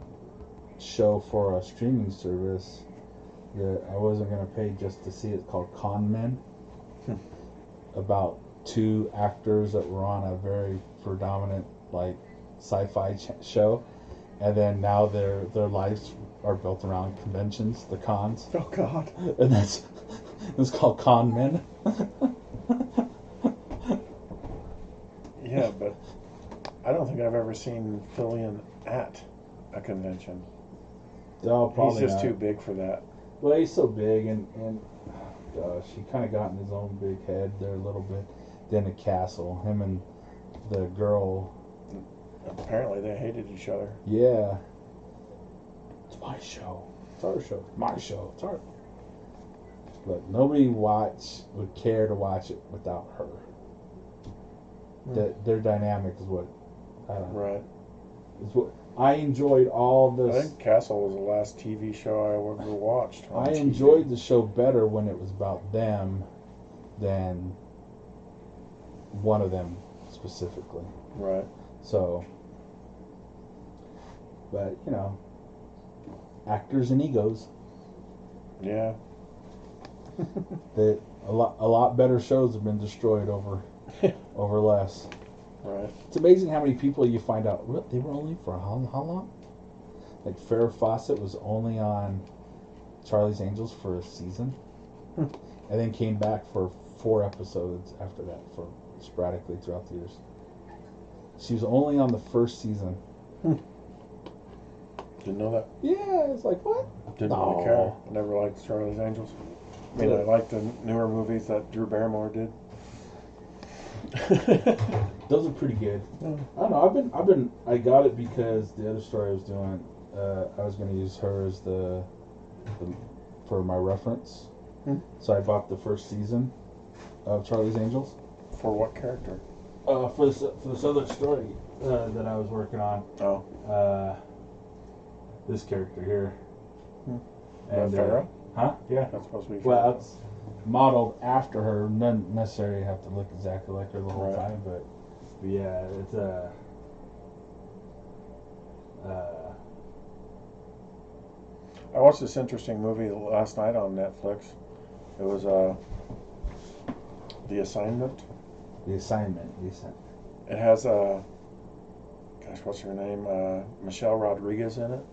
show for a streaming service that I wasn't going to pay just to see. It's called Con Men. About 2 actors that were on a very predominant sci-fi show, and then now their lives are built around conventions, the cons. Oh God! And it's called Con Men. Yeah, but I don't think I've ever seen Fillion at a convention. Oh, probably he's just not. too big for that. Well, he's so big, and gosh, he kind of got in his own big head there a little bit. Then a castle, him and the girl. Apparently, they hated each other. Yeah. It's my show. It's our show. My show. It's our. But nobody would care to watch it without her. Their dynamic is what. Right. Is what I enjoyed all this. I think Castle was the last TV show I ever watched. I enjoyed the show better when it was about them than one of them specifically. Right. So, but actors and egos. Yeah. That a lot better shows have been destroyed over less. Right. It's amazing how many people you find out they were only for how long? Like Farrah Fawcett was only on Charlie's Angels for a season, and then came back for 4 episodes after that, for sporadically throughout the years. She was only on the first season. Didn't know that. Yeah, it's like, what? Didn't really care. I never liked Charlie's Angels. I mean, I liked the newer movies that Drew Barrymore did. Those are pretty good. I don't know. I got it because the other story I was doing, I was going to use her as the for my reference. So I bought the first season of Charlie's Angels. For what character? For this other story that I was working on. Oh. This character here. And Farrah? Huh? Yeah. That's supposed to be Farrah. Well, it's modeled after her. None necessarily have to look exactly like her the whole time, but yeah, it's I watched this interesting movie last night on Netflix. It was The Assignment. The Assignment. It has gosh, what's her name? Michelle Rodriguez in it.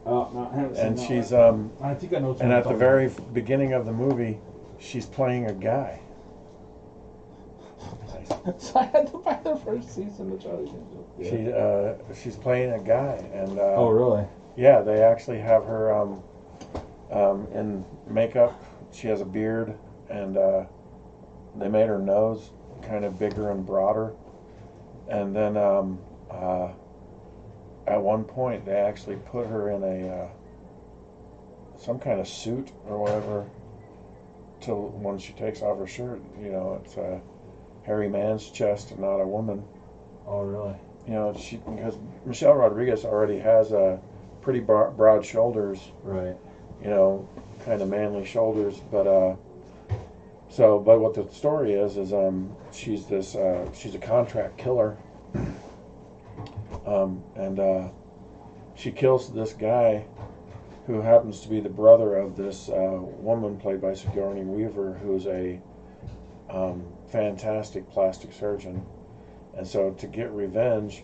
Oh no, I haven't seen and that she's one. I think I know. And at the very beginning of the movie, she's playing a guy. So I had to buy the first season of Charlie's Angels. Yeah. She's playing a guy, and oh really? Yeah, they actually have her in makeup. She has a beard, and they made her nose kind of bigger and broader, and then at one point they actually put her in a some kind of suit or whatever, till when she takes off her shirt, you know, it's a hairy man's chest and not a woman. Oh, really? You know, because Michelle Rodriguez already has a pretty broad shoulders. Right. You know, kind of manly shoulders, but what the story is she's a contract killer, and she kills this guy who happens to be the brother of this woman played by Sigourney Weaver, who's a fantastic plastic surgeon. And so to get revenge,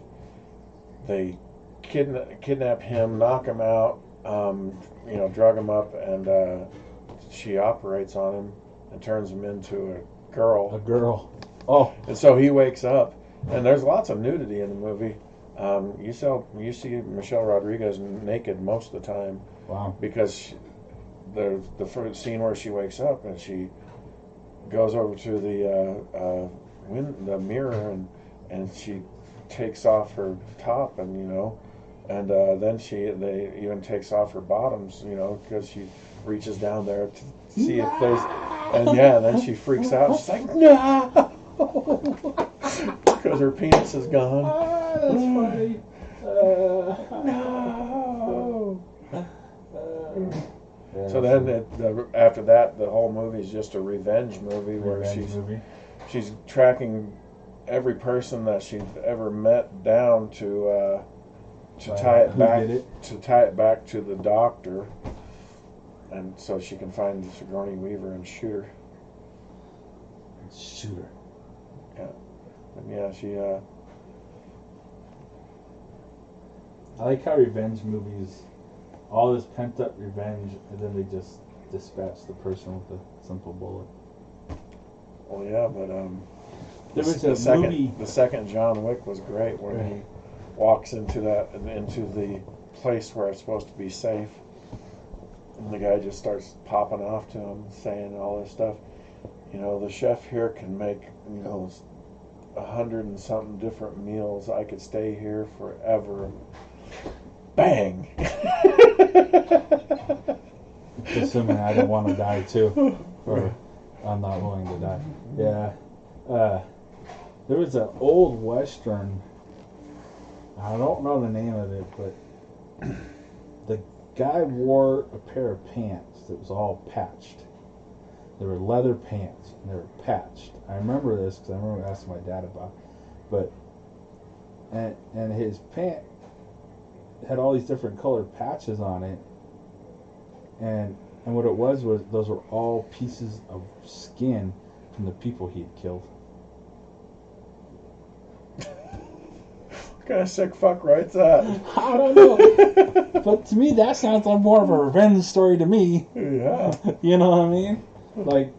they kidnap him, knock him out, you know, drug him up, and she operates on him and turns him into a girl. A girl. Oh. And so he wakes up, and there's lots of nudity in the movie. You see Michelle Rodriguez naked most of the time. Wow. Because the first scene where she wakes up and she goes over to the mirror and she takes off her top, and you know, and then they even takes off her bottoms, you know, because she reaches down there to see if there's, and yeah, then she freaks out. She's like, no, because her penis is gone. That's funny. No. So then after that, the whole movie is just a revenge movie where she's tracking every person that she's ever met down to tie it back to the doctor, and so she can find Sigourney Weaver and shoot her. Yeah, and yeah, she. I like how revenge movies, all this pent up revenge, and then they just dispatch the person with a simple bullet. Well, yeah, but there was a movie. The second John Wick was great, where he walks into the place where it's supposed to be safe, and the guy just starts popping off to him, saying all this stuff. You know, the chef here can make, you know, 100 and something different meals. I could stay here forever. Bang! Assuming I don't want to die too, or I'm not willing to die. Yeah. There was an old Western, I don't know the name of it, but the guy wore a pair of pants that was all patched. They were leather pants, and they were patched. I remember this because I remember asking my dad about it. But, and his pant had all these different colored patches on it. And what it was those were all pieces of skin from the people he had killed. What kind of sick fuck writes that? I don't know. But to me, that sounds like more of a revenge story to me. Yeah. You know what I mean? Like,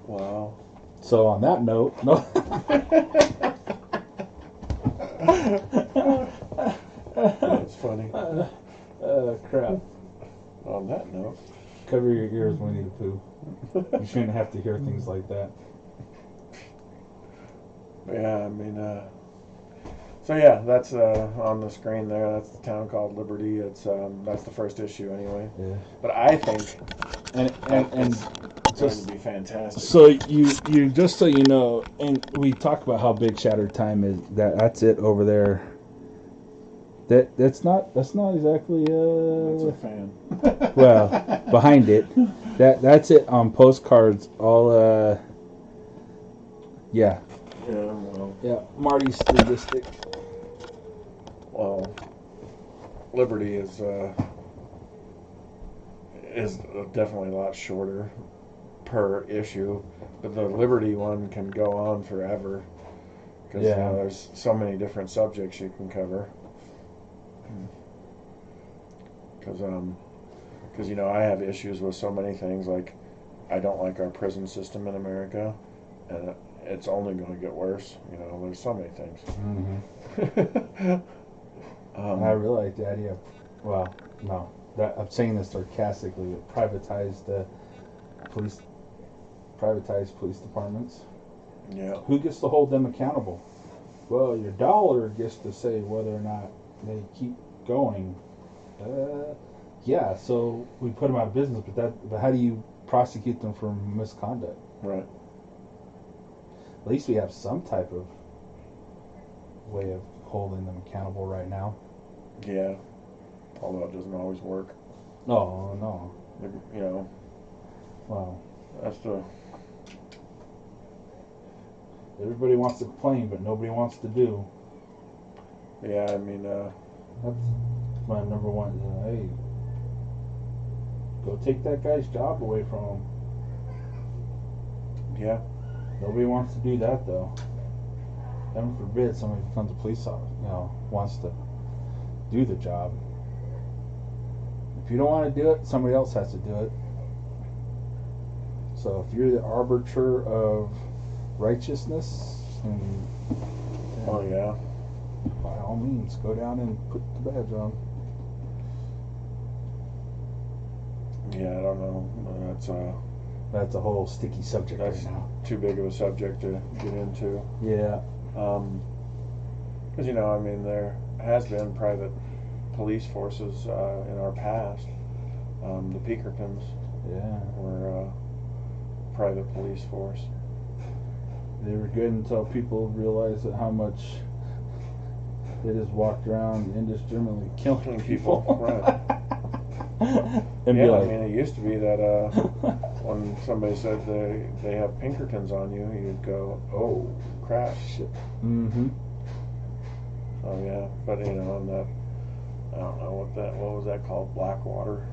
wow. So on that note, no. That's funny. Crap. On that note, cover your ears, Winnie the Pooh. You shouldn't have to hear things like that. Yeah, I mean, so yeah, that's on the screen there. That's the town called Liberty. It's that's the first issue anyway. Yeah. But I think and it's going to be fantastic. So you just so you know, and we talk about how big Shattered Time is. That's it over there. That's not exactly That's a fan. Well, behind it. That's it on postcards. All yeah. Yeah, well. Yeah, Marty's sadistic. Well, Liberty is definitely a lot shorter per issue, but the Liberty one can go on forever because you know, there's so many different subjects you can cover. Because you know, I have issues with so many things. Like, I don't like our prison system in America, and it's only going to get worse. You know, there's so many things. Mm-hmm. I really like the idea of, well, no, I'm saying this sarcastically, privatized police departments. Yeah. Who gets to hold them accountable? Well, your dollar gets to say whether or not they keep going. Yeah, so we put them out of business, but how do you prosecute them for misconduct? Right. At least we have some type of way of holding them accountable right now. Yeah. Although it doesn't always work. No, no. You know, Well, that's the. everybody wants to complain, but nobody wants to do. Yeah, I mean, That's my number one. Hey, go take that guy's job away from him. yeah. Nobody wants to do that though. Heaven forbid somebody becomes a police officer, wants to do the job. If you don't want to do it, somebody else has to do it. So if you're the arbiter of righteousness, and Oh yeah. by all means, go down and put the badge on. Yeah, I don't know. That's a whole sticky subject That's right now. too big of a subject to get into. Yeah. Because I mean, there has been private police forces in our past. The Pinkertons Yeah. were a private police force. They were good until people realized that how much they just walked around indiscriminately killing people. Right. And Yeah, be like, I mean, it used to be that when somebody said they have Pinkertons on you, you'd go, oh, crap. shit. Mm-hmm. Oh, yeah. But, and that, I don't know what was that called? Blackwater?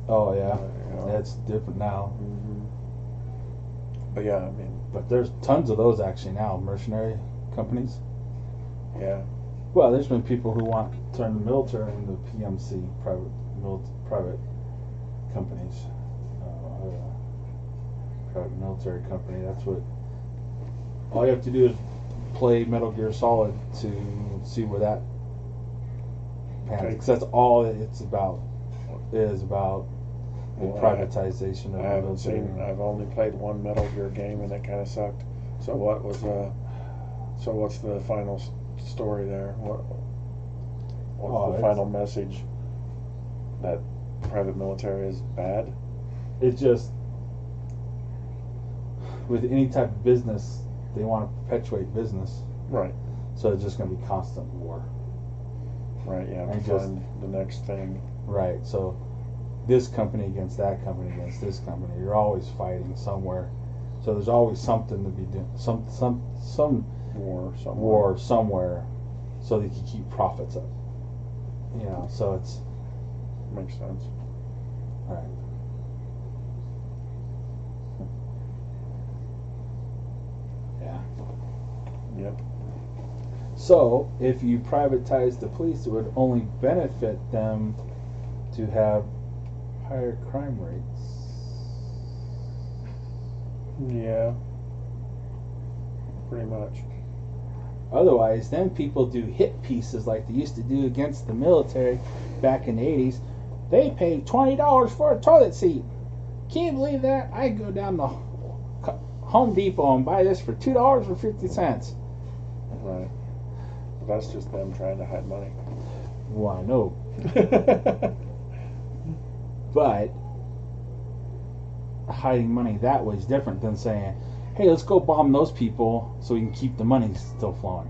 Oh yeah, You know. that's different now. Mm-hmm. But, yeah, I mean, But there's tons of those actually now, mercenary companies. yeah. Well, there's been people who want to turn the military into PMC, private companies. Private military company. That's what. All you have to do is play Metal Gear Solid to see where that pans. Okay. Because that's all it's about. Is about the Well, privatization of I the haven't military. seen. I've only played one Metal Gear game, and it kind of sucked. So what was So what's the final story there? What's the final message? That private military is bad. It's just with any type of business, they want to perpetuate business. Right. So it's just going to be constant war. Right. Yeah. And Find the next thing. Right. So this company against that company against this company, you're always fighting somewhere. So there's always something to be doing. Some War somewhere. war somewhere, so they can keep profits up. So it's Makes sense. right. Yeah. Yep. So if you privatize the police, it would only benefit them to have higher crime rates. Yeah. Pretty much. Otherwise, then people do hit pieces like they used to do against the military back in the 80s. They paid $20 for a toilet seat. Can you believe that? I go down to Home Depot and buy this for $2.50. Right. That's just them trying to hide money. Well, I know. But hiding money that way is different than saying, hey, let's go bomb those people so we can keep the money still flowing.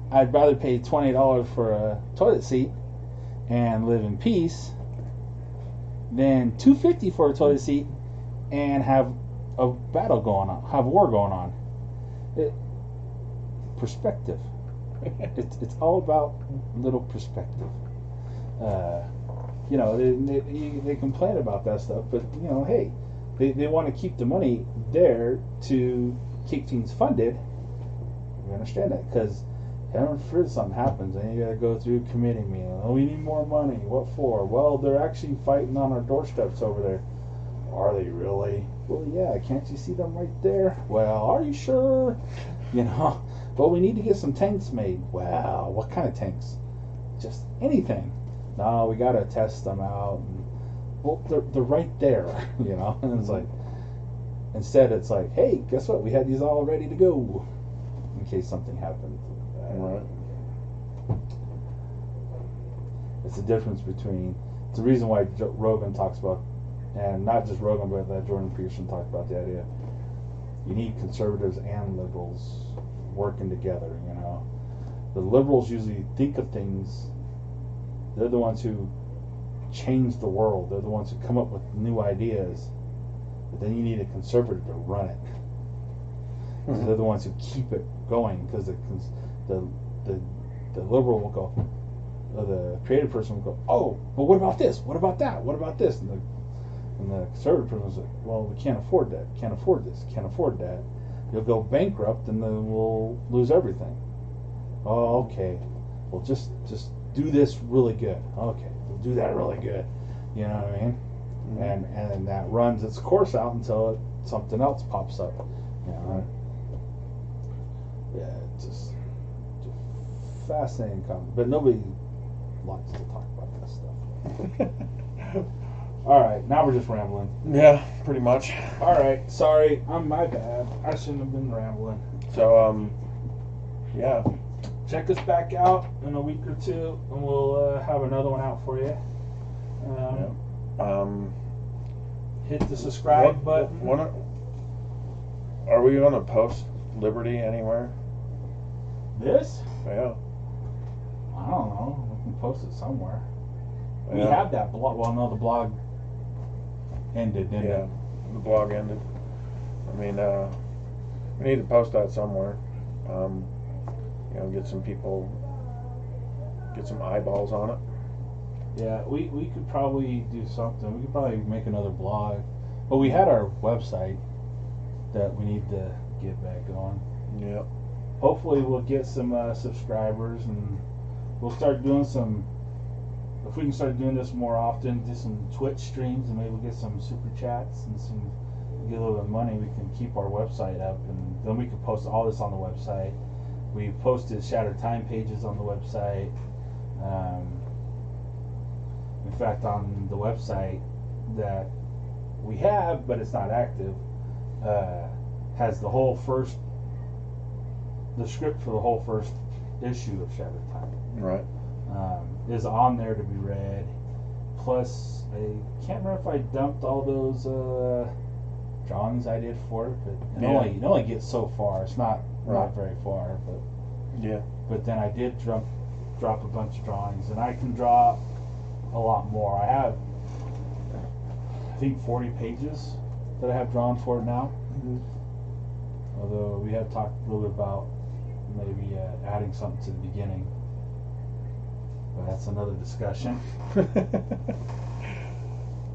I'd rather pay $20 for a toilet seat and live in peace than $2.50 for a toilet seat and have a battle going on, have war going on. Perspective. It's all about little perspective. They complain about that stuff, but hey, they want to keep the money there to keep things funded. We understand that, because heaven forbid something happens and you got to go through a committee meeting. Oh, we need more money. What for? Well, they're actually fighting on our doorsteps over there. Are they really? Well, yeah. Can't you see them right there? Well, are you sure? Well, we need to get some tanks made. Well, what kind of tanks? Just anything. No, we got to test them out. Well, they're right there, And it's like, instead it's like, hey, guess what? We had these all ready to go in case something happened. Right. It's the difference between. It's the reason why Rogan talks about, and not just Rogan, but that Jordan Peterson talked about the idea. You need conservatives and liberals working together. You know, the liberals usually think of things. They're the ones who change the world. They're the ones who come up with new ideas. But then you need a conservative to run it. Mm-hmm. They're the ones who keep it going, because the liberal will go, or the creative person will go, oh, but what about this? What about that? What about this? And the conservative person is like, well, we can't afford that. Can't afford this. Can't afford that. You'll go bankrupt, and then we'll lose everything. Oh, okay. Well, just do this really good. Okay, we'll do that really good. You know what I mean? Mm-hmm. And that runs its course out until something else pops up. You know? Yeah, it's just fascinating comment. But nobody likes to talk about that stuff. All right, now we're just rambling. Yeah, pretty much. All right, sorry, my bad. I shouldn't have been rambling. So, yeah. Check us back out in a week or two, and we'll have another one out for you. Hit the subscribe button. Are we going to post Liberty anywhere? This? Yeah. I don't know. We can post it somewhere. Yeah. We have that blog. Well, no, the blog ended, didn't it? The blog ended. I mean, we need to post that somewhere. Get some people, get some eyeballs on it. Yeah, we could probably do something. We could probably make another blog. But we had our website that we need to get back on. Yeah. Hopefully we'll get some subscribers, and we'll start doing some. If we can start doing this more often, do some Twitch streams, and maybe we'll get some super chats and get a little bit of money. We can keep our website up, and then we can post all this on the website. We posted Shattered Time pages on the website. In fact, on the website that we have, but it's not active, has the script for the whole first issue of Shattered Time. Right. Is on there to be read. Plus, I can't remember if I dumped all those drawings I did for it, but it only gets so far. It's not very far, but yeah. But then I did drop a bunch of drawings, and I can draw a lot more. I have, I think, 40 pages that I have drawn for it now. Mm-hmm. Although we have talked a little bit about maybe adding something to the beginning, but that's another discussion.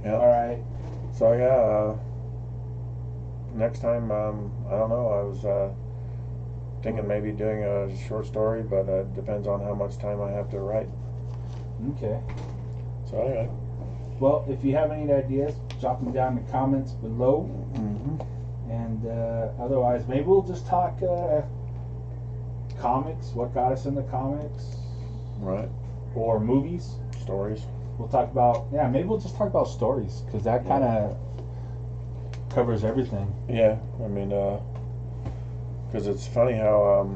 Yeah. All right. So next time, I don't know. I was thinking maybe doing a short story, but it depends on how much time I have to write. Okay. So anyway. Well, if you have any ideas, drop them down in the comments below. Mm-hmm. And otherwise, maybe we'll just talk comics. What got us into comics? Right. Or movies. Stories. We'll talk about maybe we'll just talk about stories, because that kind of covers everything. Yeah, I mean, because it's funny how.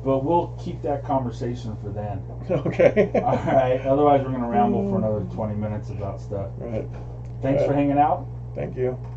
But we'll keep that conversation for then. Okay. All right. Otherwise, we're gonna ramble for another 20 minutes about stuff. Right. Thanks for hanging out. Thank you.